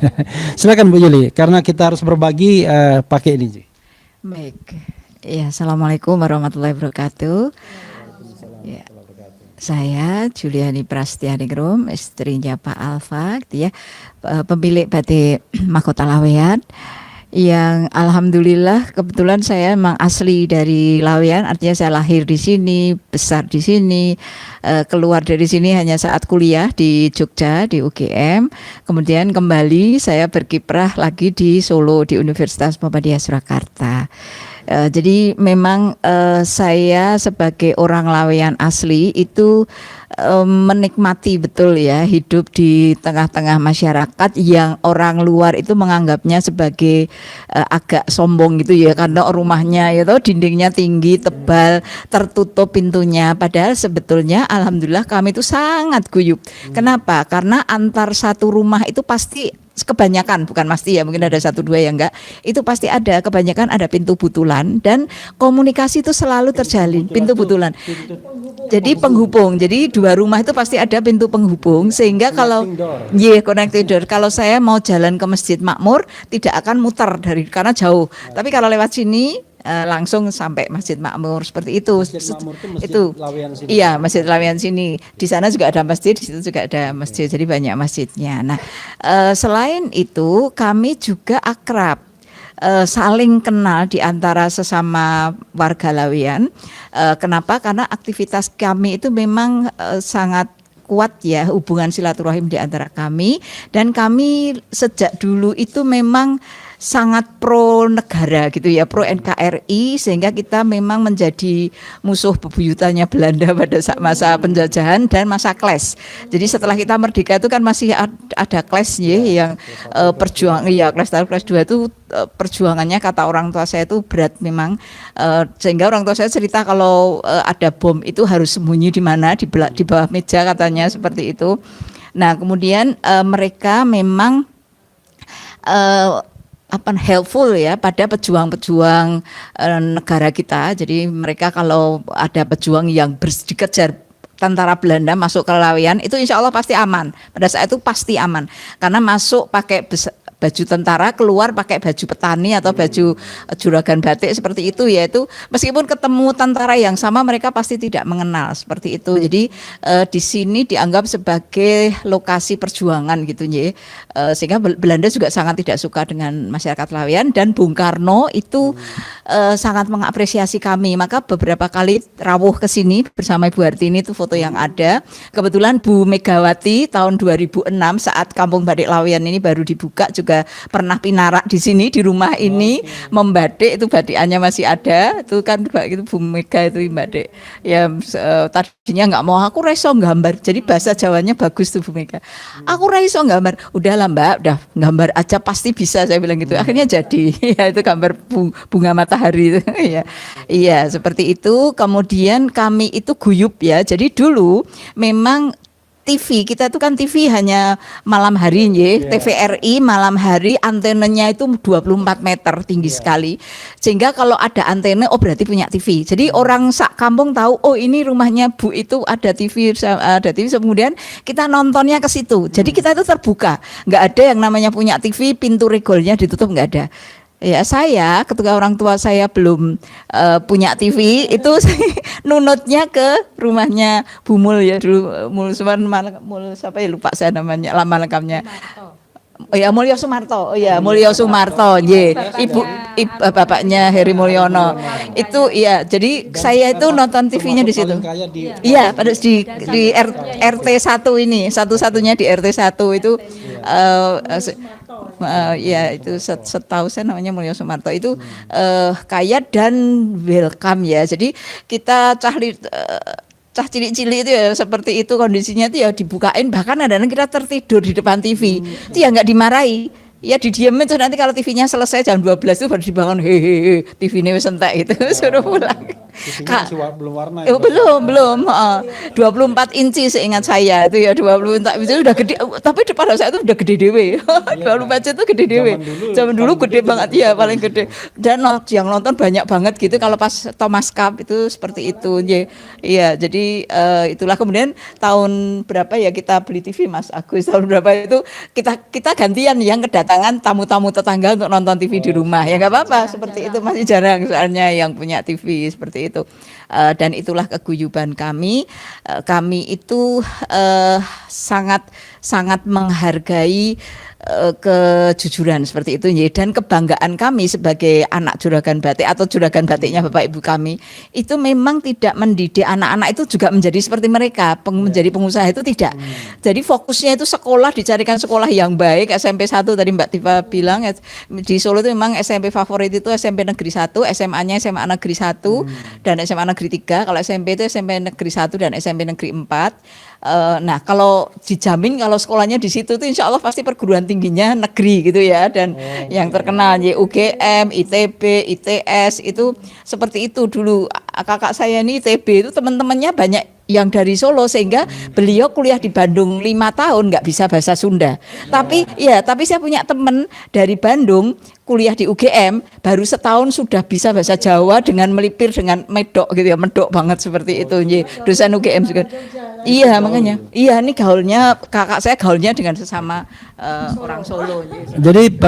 Silakan Bu Yuli, karena kita harus berbagi pakai ini. Baik. Ya, Assalamualaikum warahmatullahi wabarakatuh. Ya. Saya Juliani Prastianingrum, istrinya Pak Alfa, gitu ya, pemilik batik Mahkota Laweyan. Yang alhamdulillah kebetulan saya memang asli dari Laweyan, artinya saya lahir di sini, besar di sini, keluar dari sini hanya saat kuliah di Jogja di UGM, kemudian kembali saya berkiprah lagi di Solo di Universitas Muhammadiyah Surakarta. Jadi memang saya sebagai orang Laweyan asli itu menikmati betul ya hidup di tengah-tengah masyarakat yang orang luar itu menganggapnya sebagai agak sombong gitu ya, karena rumahnya itu dindingnya tinggi, tebal, tertutup pintunya, padahal sebetulnya alhamdulillah kami itu sangat guyup. Kenapa? Karena antar satu rumah itu pasti kebanyakan, bukan pasti ya, mungkin ada satu dua yang enggak, itu pasti ada, kebanyakan ada pintu butulan dan komunikasi itu selalu terjalin, pintu butulan. Jadi penghubung, jadi dua rumah itu pasti ada pintu penghubung, sehingga kalau connecting door, kalau saya mau jalan ke Masjid Makmur tidak akan muter karena jauh, tapi kalau lewat sini langsung sampai Masjid Makmur seperti itu. Iya, Masjid Laweyan sini. Di sana juga ada masjid, di situ juga ada masjid. Jadi banyak masjidnya. Nah, selain itu kami juga akrab, saling kenal di antara sesama warga Laweyan. Kenapa? Karena aktivitas kami itu memang sangat kuat ya, hubungan silaturahim di antara kami, dan kami sejak dulu itu memang sangat pro negara gitu ya, pro NKRI, sehingga kita memang menjadi musuh bebuyutannya Belanda pada masa penjajahan dan masa clash. Jadi setelah kita merdeka itu kan masih ada clash ya, yang perjuangan ya, clash 2 itu perjuangannya kata orang tua saya itu berat memang, sehingga orang tua saya cerita kalau ada bom itu harus sembunyi di mana, di bawah meja katanya seperti itu. Nah kemudian mereka memang helpful ya pada pejuang-pejuang negara kita. Jadi mereka kalau ada pejuang yang dikejar tentara Belanda masuk ke Laweyan, itu insya Allah pasti aman. Pada saat itu pasti aman, karena masuk pakai baju tentara, keluar pakai baju petani atau baju juragan batik seperti itu, yaitu meskipun ketemu tentara yang sama mereka pasti tidak mengenal seperti itu. Jadi di sini dianggap sebagai lokasi perjuangan gitu ya, sehingga Belanda juga sangat tidak suka dengan masyarakat Laweyan, dan Bung Karno itu sangat mengapresiasi kami. Maka beberapa kali rawuh ke sini bersama Ibu Hartini, itu foto yang ada. Kebetulan Bu Megawati tahun 2006 saat Kampung Batik Laweyan ini baru dibuka juga pernah pinarak di sini, di rumah ini, membatik, itu batikannya masih ada. Itu kan itu Bu Mega itu batik. Ya tadinya nggak mau, aku reso gambar. Jadi bahasa Jawanya bagus tuh Bu Mega. Aku reso gambar. Udahlah Mbak, udah gambar aja pasti bisa, saya bilang gitu. Akhirnya jadi ya itu gambar bunga matahari itu. Iya, seperti itu. Kemudian kami itu guyup ya. Jadi dulu memang TV kita itu kan TV hanya malam hari nggih, TVRI malam hari antenanya itu 24 meter tinggi sekali. Sehingga kalau ada antena berarti punya TV. Jadi orang sak kampung tahu ini rumahnya Bu itu ada TV kemudian kita nontonnya ke situ. Jadi kita itu terbuka. Nggak ada yang namanya punya TV pintu regolnya ditutup, nggak ada. Ya saya ketika orang tua saya belum punya TV itu saya nunutnya ke rumahnya Bu Mul ya dulu, Mul siapa ya lupa saya namanya, lama lengkapnya. Oh ya Mulyo Sumarto, Mulyo Sumarto, ibu bapaknya Heri Mulyono. Itu ya, jadi saya itu nonton TV-nya di situ. Iya, pada di RT 1 ini, satu-satunya di RT 1 itu ya itu setahu saya namanya Mulyo Sumarto itu kaya dan welcome ya. Jadi kita cah cilik-cilik itu ya seperti itu kondisinya itu ya dibukain, bahkan kadang-kadang kita tertidur di depan TV itu ya nggak dimarahi, ya didiemin terus nanti kalau TV-nya selesai jam 12 itu baru dibangun, hehehe TV-nya wis entek itu suruh pulang. Belum warna. Belum 24 inci seingat saya itu ya 20 itu udah gede, tapi pada saat itu udah gede dewe. 24 itu gede dewe. Zaman dulu gede banget ya, paling gede. Dan yang nonton banyak banget gitu kalau pas Thomas Cup itu seperti itu. Iya, jadi itulah kemudian tahun berapa ya kita beli TV Mas Agus, tahun berapa itu kita gantian yang kedatangan tamu-tamu tetangga untuk nonton TV di rumah. Ya enggak apa-apa, seperti itu masih jarang soalnya yang punya TV seperti itu. Dan itulah keguyuban kami. Kami itu sangat menghargai kejujuran seperti itu dan kebanggaan kami sebagai anak juragan batik atau juragan batiknya Bapak Ibu kami itu memang tidak mendidik anak-anak itu juga menjadi seperti mereka menjadi pengusaha itu tidak. Jadi fokusnya itu sekolah, dicarikan sekolah yang baik. SMP 1 tadi Mbak Tifa bilang di Solo itu memang SMP favorit itu SMP Negeri 1, SMA-nya SMA Negeri 1 dan SMA Negeri 3. Kalau SMP itu SMP Negeri 1 dan SMP Negeri 4. Nah kalau dijamin kalau sekolahnya di situ tuh insya Allah pasti perguruan tingginya negeri gitu ya, dan yang terkenal UGM, ITB, ITS itu seperti itu dulu. Kakak saya ini ITB itu teman-temannya banyak yang dari Solo sehingga beliau kuliah di Bandung 5 tahun nggak bisa bahasa Sunda. Tapi saya punya teman dari Bandung kuliah di UGM baru setahun sudah bisa bahasa Jawa dengan melipir dengan medok gitu ya, medok banget seperti itu. Dosen UGM juga. Iya makanya. Iya ini gaulnya kakak saya gaulnya dengan sesama orang Solo. Jadi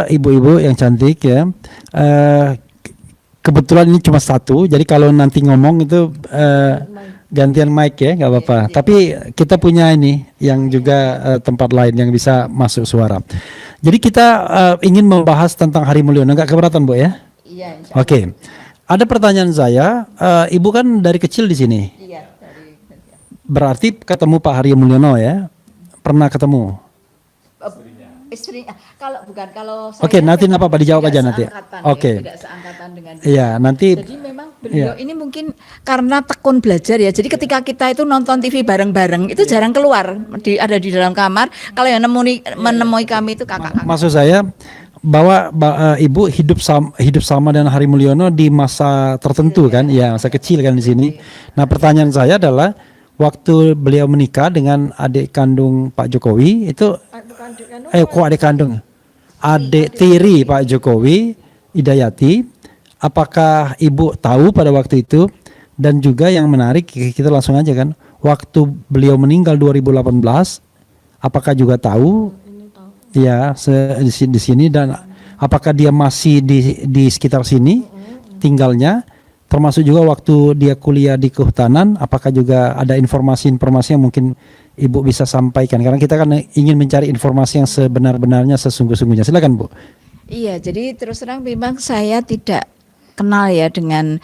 ibu-ibu yang cantik ya. Kebetulan ini cuma satu, jadi kalau nanti ngomong itu gantian mic ya, nggak apa-apa. Tapi kita punya ini yang juga tempat lain yang bisa masuk suara. Jadi kita ingin membahas tentang Hari Mulyono, nggak keberatan Bu ya? Iya. Oke. Ada pertanyaan saya, Ibu kan dari kecil di sini. Iya. Berarti ketemu Pak Hari Mulyono ya? Pernah ketemu? Istri kalau Oke, nanti apa dijawab aja nanti. Oke. Tidak seangkatan dengan dia. Iya, nanti. Jadi memang beliau ini mungkin karena tekun belajar ya. Jadi ketika kita itu nonton TV bareng-bareng itu jarang keluar, ada di dalam kamar. Kalau yang menemui kami itu kakak-kakak. Maksud saya bahwa Ibu hidup sama dengan Hari Mulyono di masa tertentu kan? Ya, masa kecil kan di sini. Nah, pertanyaan saya adalah waktu beliau menikah dengan adik kandung Pak Jokowi itu adik tiri Pak Jokowi, Idayati, apakah Ibu tahu pada waktu itu? Dan juga yang menarik kita langsung aja kan, waktu beliau meninggal 2018 apakah juga tahu? Ya, di sini, dan apakah dia masih di sekitar sini tinggalnya? Termasuk juga waktu dia kuliah di kehutanan, apakah juga ada informasi-informasi yang mungkin Ibu bisa sampaikan? Karena kita kan ingin mencari informasi yang sebenar-benarnya, sesungguh-sungguhnya. Silakan Bu. Iya, jadi terus terang memang saya tidak kenal ya dengan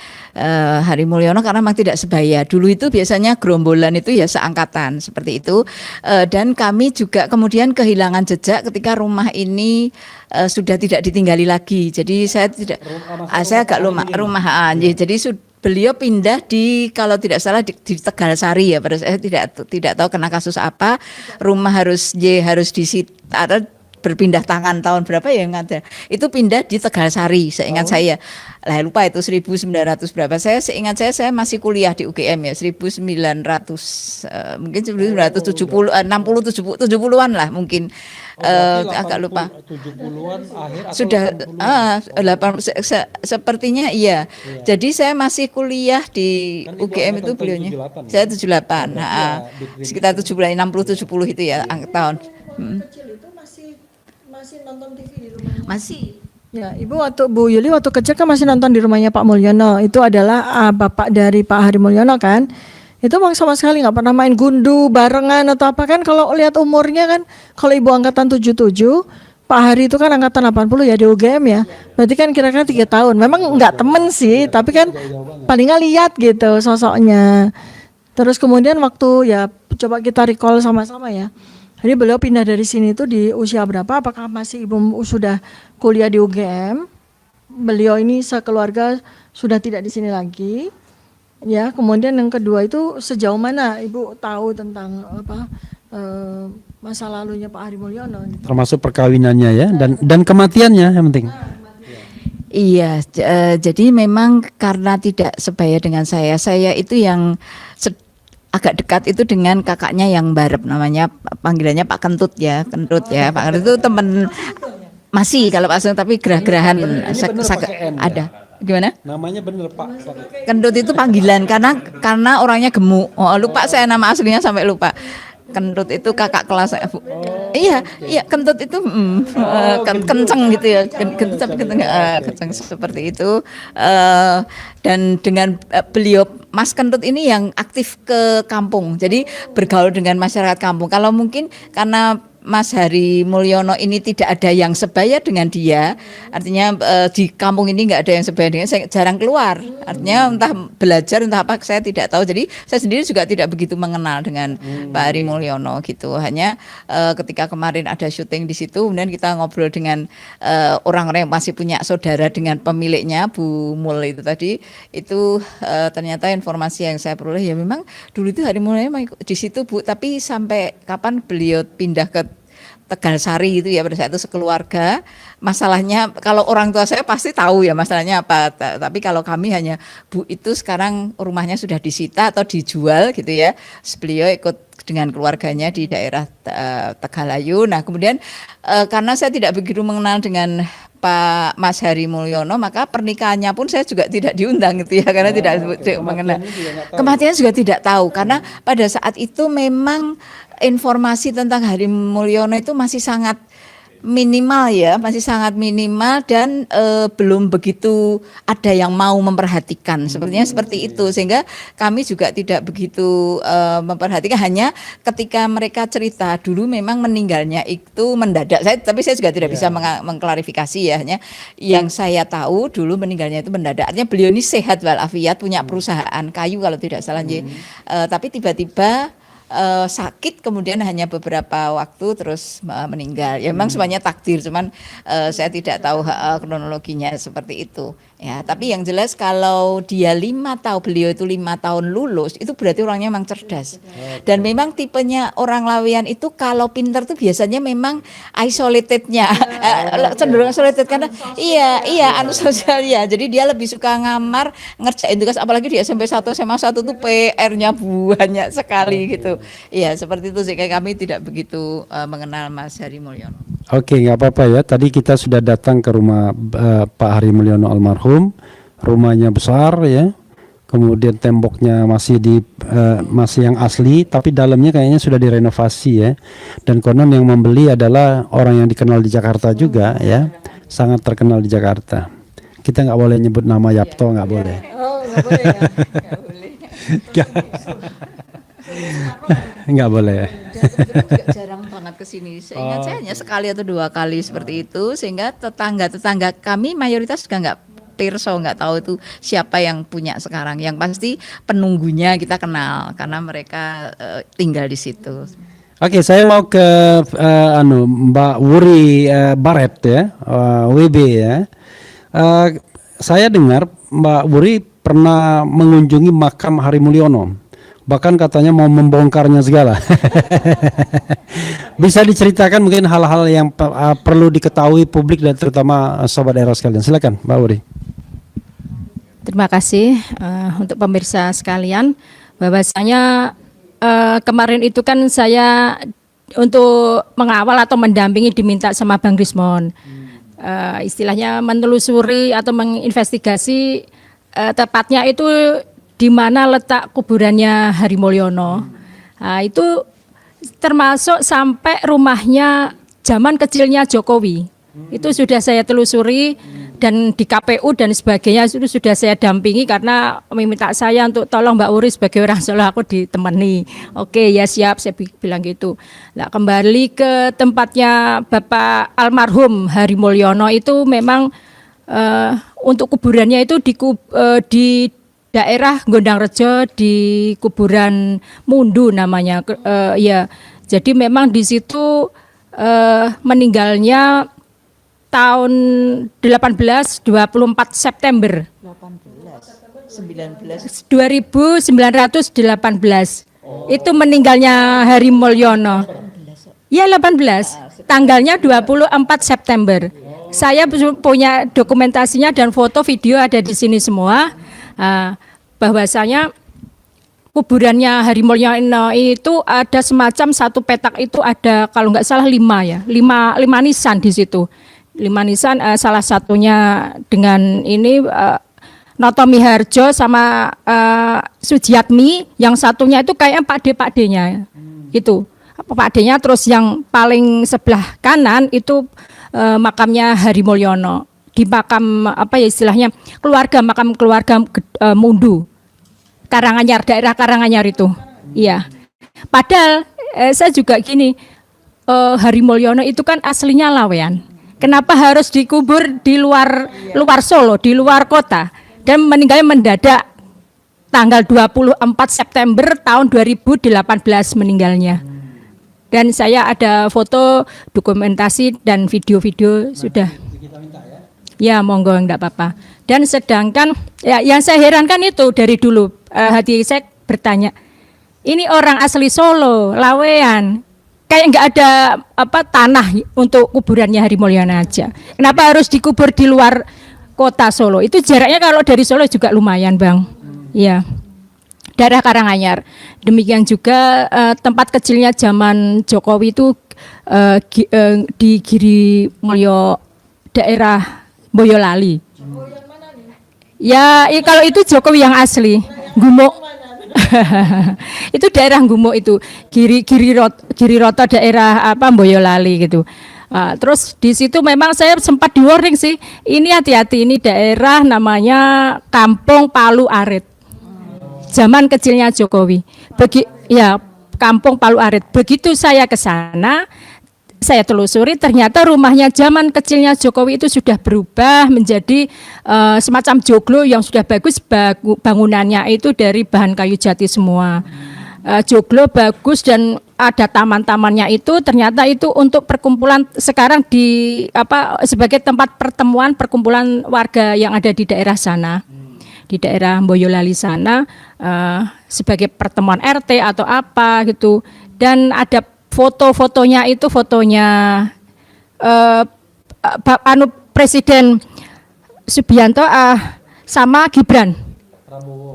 Hari Mulyono karena memang tidak sebaya. Dulu itu biasanya gerombolan itu ya seangkatan seperti itu. Dan kami juga kemudian kehilangan jejak ketika rumah ini sudah tidak ditinggali lagi. Jadi saya agak rumahan. Jadi beliau pindah kalau tidak salah di Tegalsari ya. Pada saya tidak tahu kena kasus apa. Rumah harus disita berpindah tangan tahun berapa ya yang ada. Itu pindah di Tegalsari, seingat saya. Lah lupa itu 1900 berapa. Seingat saya masih kuliah di UGM ya, 1900 mungkin 1970 60 70-an lah mungkin. Agak lupa. 70-an akhir atau Sudah 80-an? sepertinya iya. Jadi saya masih kuliah di Kan Ibu UGM itu angkatan beliaunya. 78 ya? Saya 78. Ya, Sekitar 70 60 70 itu ya tahun. Kecil itu masih nonton TV di rumah. Masih. Ya, Ibu Bu Yuli waktu kecil kan masih nonton di rumahnya Pak Mulyono. Itu adalah bapak dari Pak Hari Mulyono kan. Itu memang sama sekali nggak pernah main gundu barengan atau apa kan. Kalau lihat umurnya kan, kalau Ibu angkatan 77, Pak Hari itu kan angkatan 80 ya di UGM ya. Berarti kan kira-kira 3 tahun. Memang nggak temen sih, tapi kan paling nggak lihat gitu sosoknya. Terus kemudian waktu ya coba kita recall sama-sama ya. Jadi beliau pindah dari sini itu di usia berapa? Apakah masih Ibu sudah kuliah di UGM? Beliau ini sekeluarga sudah tidak di sini lagi. Ya, kemudian yang kedua itu sejauh mana Ibu tahu tentang masa lalunya Pak Hari Mulyono? Termasuk perkawinannya ya dan kematiannya yang penting. Iya, jadi memang karena tidak sebaya dengan saya itu yang agak dekat itu dengan kakaknya yang barep, namanya panggilannya Pak Kentut ya, Pak Kentut itu teman masih kalau Pak Sung, tapi gerah-gerahan ada. Gimana? Namanya bener Pak. Kentut itu panggilan karena orangnya gemuk. Oh, lupa saya nama aslinya sampai lupa. Kentut itu kakak kelas saya. Iya, Kentut itu kenceng gitu ya. Kenceng seperti itu. Dan dengan beliau Mas Kentut ini yang aktif ke kampung. Jadi bergaul dengan masyarakat kampung. Kalau mungkin karena Mas Hari Mulyono ini tidak ada yang sebaya dengan dia, artinya di kampung ini nggak ada yang sebaya dengan saya, jarang keluar, artinya entah belajar entah apa saya tidak tahu. Jadi saya sendiri juga tidak begitu mengenal dengan Pak Hari Mulyono gitu. Hanya ketika kemarin ada syuting di situ, kemudian kita ngobrol dengan orang-orang yang masih punya saudara dengan pemiliknya Bu Mul itu tadi, itu ternyata informasi yang saya peroleh ya memang dulu itu Hari Mulyono di situ Bu, tapi sampai kapan beliau pindah ke Tegalsari itu ya pada saat itu sekeluarga. Masalahnya kalau orang tua saya pasti tahu ya masalahnya apa, tapi kalau kami hanya Bu itu sekarang rumahnya sudah disita atau dijual gitu ya. Beliau ikut dengan keluarganya di daerah Tegalayu. Nah kemudian karena saya tidak begitu mengenal dengan Pak Mas Hari Mulyono, maka pernikahannya pun saya juga tidak diundang gitu ya, karena tidak mengenal. Kematian juga tidak tahu karena pada saat itu memang informasi tentang Hari Mulyono itu masih sangat minimal ya, masih sangat minimal dan belum begitu ada yang mau memperhatikan, sepertinya seperti itu, sehingga kami juga tidak begitu memperhatikan. Hanya ketika mereka cerita dulu memang meninggalnya itu mendadak, tapi saya juga tidak bisa mengklarifikasi ya, hanya yang saya tahu dulu meninggalnya itu mendadak. Artinya beliau ini sehat walafiat, punya perusahaan kayu kalau tidak salah, tapi tiba-tiba sakit kemudian hanya beberapa waktu terus meninggal. Ya memang semuanya takdir, cuman saya tidak tahu kronologinya seperti itu. Ya, tapi yang jelas kalau dia 5 tahun, beliau itu 5 tahun lulus, itu berarti orangnya memang cerdas. Dan memang tipenya orang Laweyan itu kalau pinter tuh biasanya memang isolatednya, cenderung isolated karena antisosial ya. Jadi dia lebih suka ngamar, ngerjain tugas, apalagi di SMP 1, SMA 1 tuh PR-nya banyak sekali gitu. Iya, seperti itu sih, kayak kami tidak begitu mengenal Mas Hari Mulyono. Oke, nggak apa-apa ya. Tadi kita sudah datang ke rumah Pak Hari Mulyono almarhum. Rumahnya besar ya. Kemudian temboknya masih masih yang asli, tapi dalamnya kayaknya sudah direnovasi ya. Dan konon yang membeli adalah orang yang dikenal di Jakarta juga ya. Sangat terkenal di Jakarta. Kita nggak boleh nyebut nama Yapto, nggak boleh. Oh, nggak boleh ya. Nggak boleh. Nggak boleh. Juga jarang banget ke sini. Seingat saya hanya sekali atau 2 kali seperti itu, sehingga tetangga kami mayoritas juga nggak nggak tahu itu siapa yang punya sekarang. Yang pasti penunggunya kita kenal karena mereka tinggal di situ. Oke, saya mau ke Mbak Wuri Baret ya, WB ya. Saya dengar Mbak Wuri pernah mengunjungi makam Hari Mulyono. bahkan katanya mau membongkarnya segala. Bisa diceritakan mungkin hal-hal yang perlu diketahui publik dan terutama sobat Eros sekalian. Silakan Mbak Uri. Terima kasih untuk pemirsa sekalian, bahwasanya kemarin itu kan saya untuk mengawal atau mendampingi diminta sama Bang Rismon, istilahnya menelusuri atau menginvestigasi tepatnya itu di mana letak kuburannya Hari Mulyono. Nah, itu termasuk sampai rumahnya zaman kecilnya Jokowi. Itu sudah saya telusuri dan di KPU dan sebagainya itu sudah saya dampingi karena meminta saya untuk tolong Mbak Uri sebagai orang Solo aku ditemani. Oke, ya siap, saya bilang gitu. Nah, kembali ke tempatnya Bapak almarhum Hari Mulyono itu memang untuk kuburannya itu di daerah Gondangrejo di kuburan Mundu namanya, ya. Jadi memang di situ meninggalnya tahun 1924 September 2918 itu meninggalnya Hari Mulyono. Ya 18, tanggalnya 24 September. Saya punya dokumentasinya dan foto video ada di sini semua. Bahwasanya kuburannya Hari Mulyono itu ada semacam satu petak itu ada kalau nggak salah 5 nisan di situ. 5 nisan, salah satunya dengan ini Noto Miharjo sama Sujiatmi, yang satunya itu kayak Pak D-nya itu Pak D-nya, terus yang paling sebelah kanan itu makamnya Hari Mulyono di makam apa ya istilahnya makam keluarga Mundu Karanganyar, daerah Karanganyar itu. Iya. Padahal saya juga gini, Hari Mulyono itu kan aslinya Lawean. Kenapa harus dikubur di luar Solo, di luar kota, dan meninggalnya mendadak tanggal 24 September tahun 2018 meninggalnya. Dan saya ada foto, dokumentasi dan video-video sudah. Ya monggo, enggak apa-apa. Dan sedangkan ya, yang saya herankan itu dari dulu hati saya bertanya, ini orang asli Solo, Lawean, kayak enggak ada tanah untuk kuburannya Hari Mulyono aja. Kenapa harus dikubur di luar kota Solo? Itu jaraknya kalau dari Solo juga lumayan, Bang. Iya. Daerah Karanganyar. Demikian juga tempat kecilnya zaman Jokowi itu di Giri Mulyo, daerah Boyolali. Ya, kalau itu Jokowi yang asli, Gumuk. Itu daerah Gumuk itu, Giriroto daerah Boyolali gitu. Terus di situ memang saya sempat di warning sih, ini hati-hati, ini daerah namanya Kampung Palu Arit. Zaman kecilnya Jokowi. Kampung Palu Arit. Begitu saya ke sana, saya telusuri ternyata rumahnya zaman kecilnya Jokowi itu sudah berubah menjadi semacam joglo yang sudah bagus, bangunannya itu dari bahan kayu jati semua. Joglo bagus dan ada taman-tamannya itu, ternyata itu untuk perkumpulan sekarang sebagai tempat perkumpulan warga yang ada di daerah sana. Di daerah Boyolali sana sebagai pertemuan RT atau apa gitu. Dan ada foto-fotonya itu Presiden Subianto sama Gibran.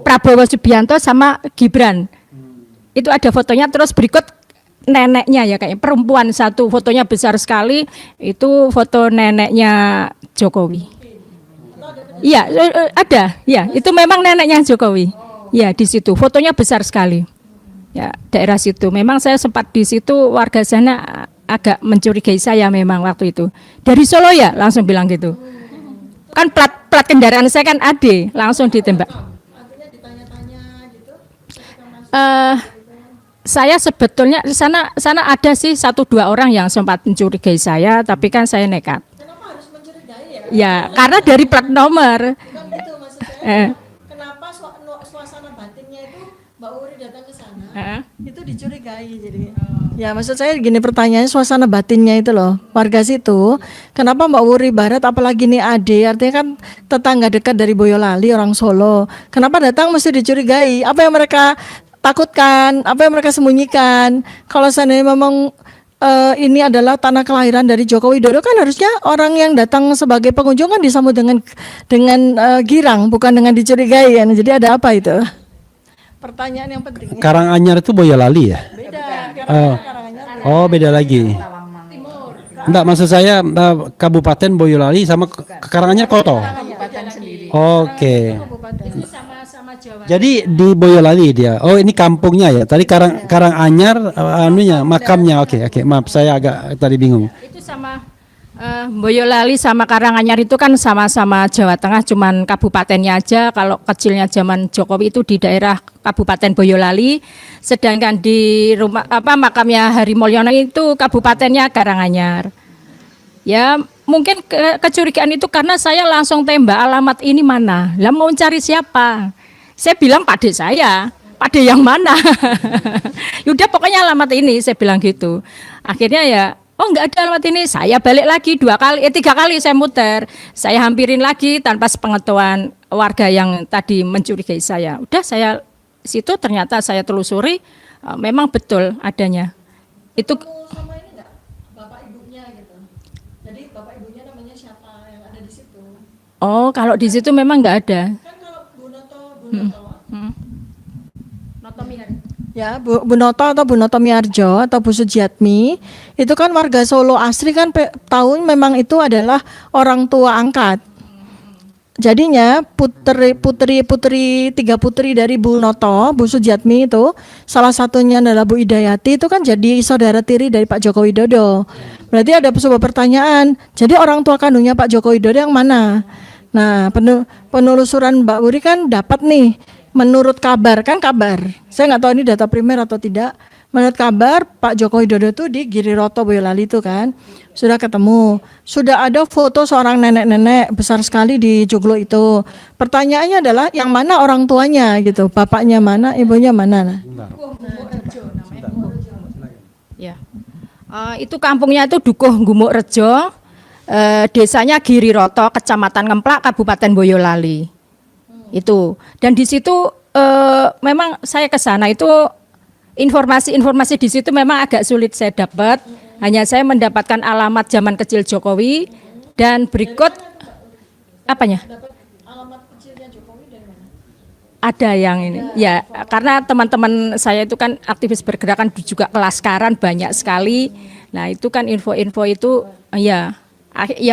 Prabowo Subianto sama Gibran. Itu ada fotonya, terus berikut neneknya ya kayak perempuan satu, fotonya besar sekali, itu foto neneknya Jokowi. Iya, ada. Ya, itu memang neneknya Jokowi. Ya, di situ fotonya besar sekali. Ya, daerah situ. Memang saya sempat di situ, warga sana agak mencurigai saya memang waktu itu. Dari Solo ya, langsung bilang gitu. Kan plat kendaraan saya kan AD, langsung ditembak. Saya sebetulnya di sana ada sih 1-2 orang yang sempat mencurigai saya, tapi kan saya nekat. Kenapa harus mencurigai ya? Ya, karena dari plat nomor. Kan gitu maksud saya. Kenapa suasana batinnya itu Mbak Uri datang ke sana? Itu dicurigai jadi. Ya, maksud saya gini, pertanyaannya suasana batinnya itu loh. Warga situ, kenapa Mbak Uri Barat apalagi nih Ade, artinya kan tetangga dekat dari Boyolali, orang Solo. Kenapa datang mesti dicurigai? Apa yang mereka takutkan, apa yang mereka sembunyikan. Kalau seandainya memang ini adalah tanah kelahiran dari Joko Widodo, kan harusnya orang yang datang sebagai pengunjung kan disambut dengan girang, bukan dengan dicurigai kan. Jadi ada apa itu? Pertanyaan yang penting. Karanganyar itu Boyolali ya? Beda. Oh, beda lagi. Enggak, maksud saya Kabupaten Boyolali sama Karanganyar kota. Oke. Jadi di Boyolali dia. Oh, ini kampungnya ya. Tadi Karanganyar anunya, makamnya. Oke. Maaf, saya agak tadi bingung. Itu sama Boyolali sama Karanganyar itu kan sama-sama Jawa Tengah, cuman kabupatennya aja. Kalau kecilnya zaman Jokowi itu di daerah Kabupaten Boyolali, sedangkan di makamnya Hari Mulyono itu kabupatennya Karanganyar. Ya, mungkin kecurigaan itu karena saya langsung tembak alamat ini mana. Lah mau cari siapa? Saya bilang Pakde saya. Pakde yang mana? Yaudah pokoknya alamat ini, saya bilang gitu. Akhirnya ya, oh enggak ada alamat ini. Saya balik lagi 3 kali saya muter. Saya hampirin lagi tanpa sepengetahuan warga yang tadi mencurigai saya. Udah saya situ ternyata saya telusuri, memang betul adanya. Itu Sama ini enggak? Bapak ibunya gitu. Jadi bapak ibunya namanya siapa yang ada di situ? oh, kalau di situ memang enggak ada. Kan kalau Bu Noto ya, Bu Noto atau Bu Noto Miarjo atau Bu Sujiatmi itu kan warga Solo asli kan tahu memang itu adalah orang tua angkat. Jadinya tiga putri dari Bu Noto, Bu Sujiatmi itu salah satunya adalah Bu Idayati, itu kan jadi saudara tiri dari Pak Joko Widodo. Berarti ada sebuah pertanyaan. Jadi orang tua kandungnya Pak Joko Widodo yang mana? Nah, penelusuran Mbak Wuri kan dapat nih. Menurut kabar, saya nggak tahu ini data primer atau tidak. Menurut kabar Pak Joko Widodo itu di Giriroto Boyolali itu kan sudah ketemu, sudah ada foto seorang nenek-nenek besar sekali di Joglo itu. Pertanyaannya adalah yang mana orang tuanya gitu, bapaknya mana, ibunya mana? Ya, itu kampungnya itu Dukuh Gumuk Rejo, desanya Giriroto, Kecamatan Ngemplak, Kabupaten Boyolali. Itu, dan di situ memang saya ke sana itu informasi di situ memang agak sulit saya dapat. Hanya saya mendapatkan alamat zaman kecil Jokowi dan berikut apanya? Alamat kecilnya Jokowi dari mana? Ada yang ini, ya karena teman-teman saya itu kan aktivis bergerakan juga kelaskaran banyak sekali. Nah itu kan info-info itu ya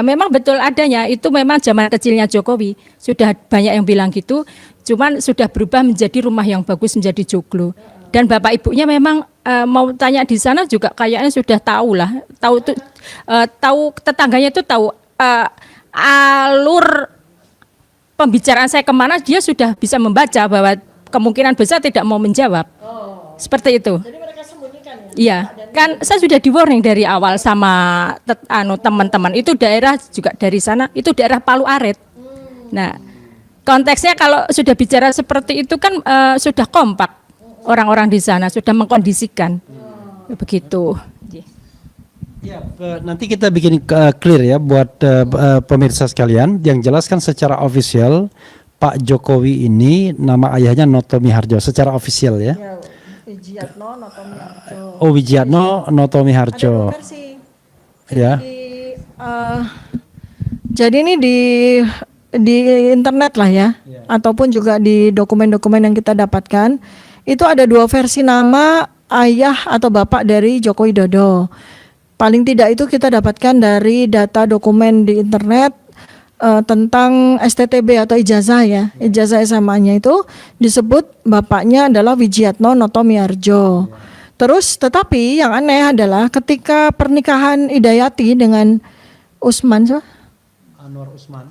memang betul adanya. Itu memang zaman kecilnya Jokowi. Sudah banyak yang bilang gitu. Cuman sudah berubah menjadi rumah yang bagus, menjadi joglo. Dan bapak ibunya memang mau tanya di sana juga kayaknya sudah tahu lah. Tahu tetangganya itu tahu alur pembicaraan saya kemana, dia sudah bisa membaca bahwa kemungkinan besar tidak mau menjawab. Seperti itu. Jadi mereka sembunyikan ya? Iya, kan saya sudah di warning dari awal sama teman-teman. Itu daerah juga dari sana, itu daerah Palu Arit. Nah, konteksnya kalau sudah bicara seperti itu kan sudah kompak orang-orang di sana, sudah mengkondisikan. Begitu. Ya, nanti kita bikin clear ya buat pemirsa sekalian. Yang jelaskan secara ofisial Pak Jokowi ini nama ayahnya Noto Miharjo secara ofisial ya. Wijiatno Noto Miharjo. Oh, Wijiatno Noto Miharjo. Ada dua versi. Ya. Jadi ini di internet lah ya, ataupun juga di dokumen-dokumen yang kita dapatkan, itu ada dua versi nama ayah atau bapak dari Joko Widodo. Paling tidak itu kita dapatkan dari data dokumen di internet tentang STTB atau ijazah ya, ijazah SMA-nya itu disebut bapaknya adalah Wijiatno Noto Miharjo. Terus tetapi yang aneh adalah ketika pernikahan Idayati dengan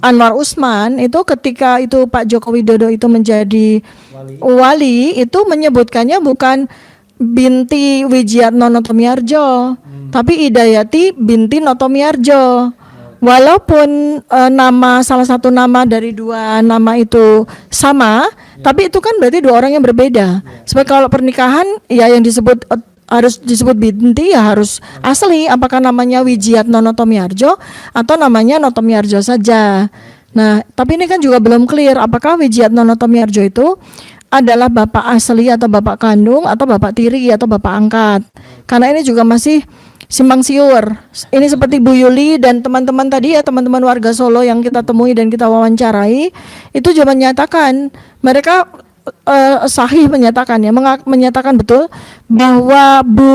Anwar Usman itu ketika itu Pak Joko Widodo itu menjadi wali itu menyebutkannya bukan binti Wijiatno Noto Miharjo, tapi Idayati binti Noto Miharjo. Walaupun nama salah satu nama dari dua nama itu sama, tapi itu kan berarti dua orang yang berbeda. Sebab kalau pernikahan ya yang disebut harus disebut binti ya harus asli, apakah namanya Wijiatno Noto Miharjo atau namanya Noto Miharjo saja. Nah, tapi ini kan juga belum clear apakah Wijiatno Noto Miharjo itu adalah bapak asli atau bapak kandung atau bapak tiri atau bapak angkat. Karena ini juga masih simpang siur. Ini seperti Bu Yuli dan teman-teman tadi ya, teman-teman warga Solo yang kita temui dan kita wawancarai, itu juga menyatakan mereka sahih menyatakan ya, menyatakan betul bahwa Bu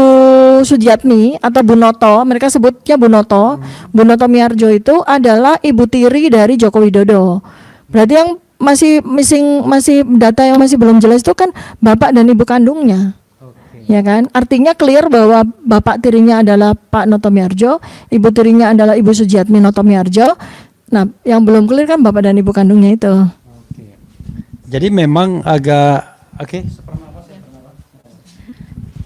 Sujiatmi atau Bu Noto, mereka sebutnya Bu Noto Miharjo itu adalah ibu tiri dari Joko Widodo. Berarti yang masih data yang masih belum jelas itu kan bapak dan ibu kandungnya. Ya kan? Artinya clear bahwa bapak tirinya adalah Pak Noto Miharjo, ibu tirinya adalah Ibu Sujiatmi Noto Miharjo. Nah, yang belum clear kan bapak dan ibu kandungnya itu. Jadi memang agak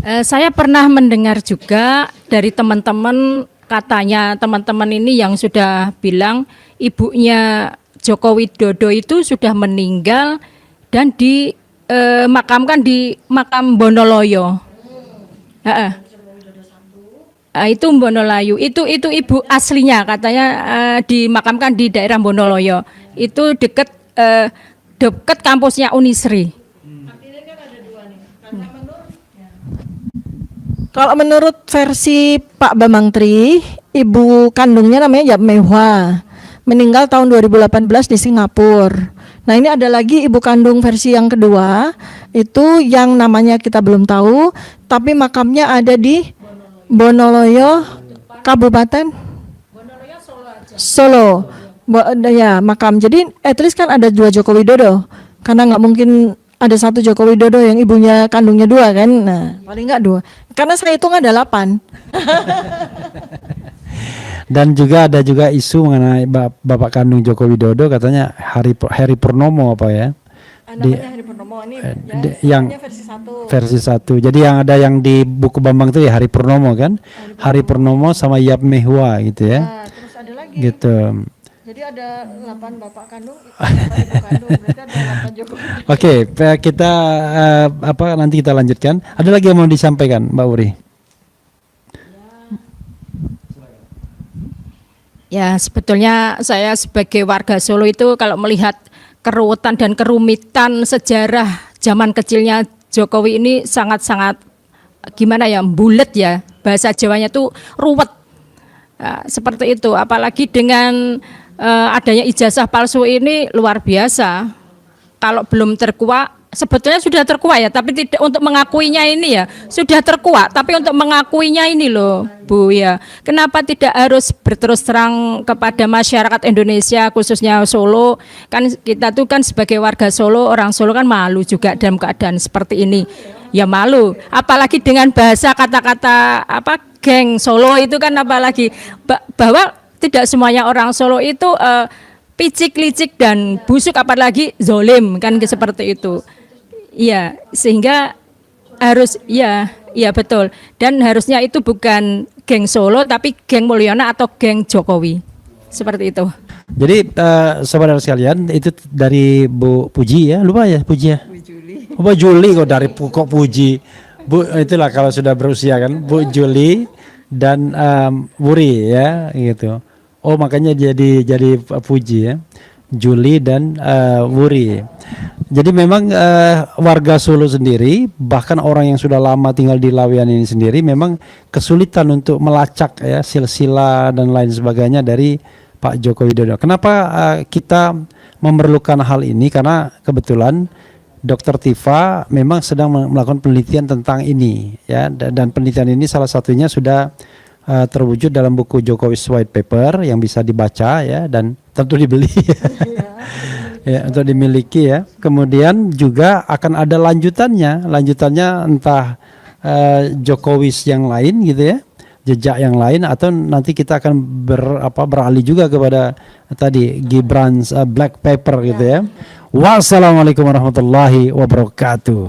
Saya pernah mendengar juga dari teman-teman, katanya teman-teman ini yang sudah bilang ibunya Joko Widodo itu sudah meninggal dan dimakamkan di makam Bonoloyo. Itu Bonolayu. Itu ibu aslinya katanya dimakamkan di daerah Bonoloyo. Itu dekat kampusnya Unisri. Kalau menurut versi Pak Bambang Tri, ibu kandungnya namanya Yap Mehwa, meninggal tahun 2018 di Singapura. Nah, ini ada lagi ibu kandung versi yang kedua, itu yang namanya kita belum tahu, tapi makamnya ada di Bonoloyo, Kabupaten Solo. Ya, makam. Jadi at least kan ada 2 Joko Widodo, karena nggak mungkin ada 1 Joko Widodo yang ibunya kandungnya 2 kan. Nah, paling nggak 2. Karena saya hitung ada 8. Dan juga ada isu mengenai bapak kandung Joko Widodo, katanya Heri Purnomo apa ya? Namanya Heri Purnomo ini yang versi 1. Jadi yang ada yang di buku Bambang itu ya Heri Purnomo kan? Hari Purnomo sama Yap Mehwa gitu ya. Nah, terus ada lagi. Gitu. Jadi ada 8 bapak kandung, 8 ibu kandung, berarti ada 8 Joko Widodo. Oke, kita nanti kita lanjutkan. Ada lagi yang mau disampaikan, Mbak Uri? Ya, sebetulnya saya sebagai warga Solo itu kalau melihat keruwetan dan kerumitan sejarah zaman kecilnya Jokowi ini sangat-sangat gimana ya, bulet ya, bahasa Jawanya tuh ruwet. Nah, seperti itu, apalagi dengan adanya ijazah palsu ini luar biasa. Kalau belum terkuak, sebetulnya sudah terkuak ya, tapi tidak untuk mengakuinya ini ya, sudah terkuak, tapi untuk mengakuinya ini loh, Bu ya. Kenapa tidak harus berterus terang kepada masyarakat Indonesia, khususnya Solo? Kan kita tuh kan sebagai warga Solo, orang Solo kan malu juga dalam keadaan seperti ini. Ya malu, apalagi dengan bahasa kata-kata geng Solo itu kan, apalagi bahwa tidak semuanya orang Solo itu picik, licik dan busuk, apalagi zolim kan seperti itu. Iya, sehingga harus ya betul. Dan harusnya itu bukan geng Solo tapi geng Mulyono atau geng Jokowi. Seperti itu. Jadi saudara sekalian, itu dari Bu Puji ya, lupa ya Puji ya. Bu Juli kok dari kok Puji. Bu itulah kalau sudah berusia kan, Bu Juli dan Wuri ya gitu. Oh, makanya jadi Puji ya. Juli dan Wuri. Jadi memang warga Solo sendiri, bahkan orang yang sudah lama tinggal di Laweyan ini sendiri, memang kesulitan untuk melacak ya silsilah dan lain sebagainya dari Pak Joko Widodo. Kenapa kita memerlukan hal ini? Karena kebetulan Dr. Tifa memang sedang melakukan penelitian tentang ini ya, dan penelitian ini salah satunya sudah terwujud dalam buku Jokowi's White Paper yang bisa dibaca ya, dan tentu dibeli ya, untuk dimiliki ya. Kemudian juga akan ada lanjutannya entah Jokowi's yang lain gitu ya, jejak yang lain, atau nanti kita akan beralih juga kepada tadi Gibran's Black Paper gitu ya. Wassalamualaikum warahmatullahi wabarakatuh.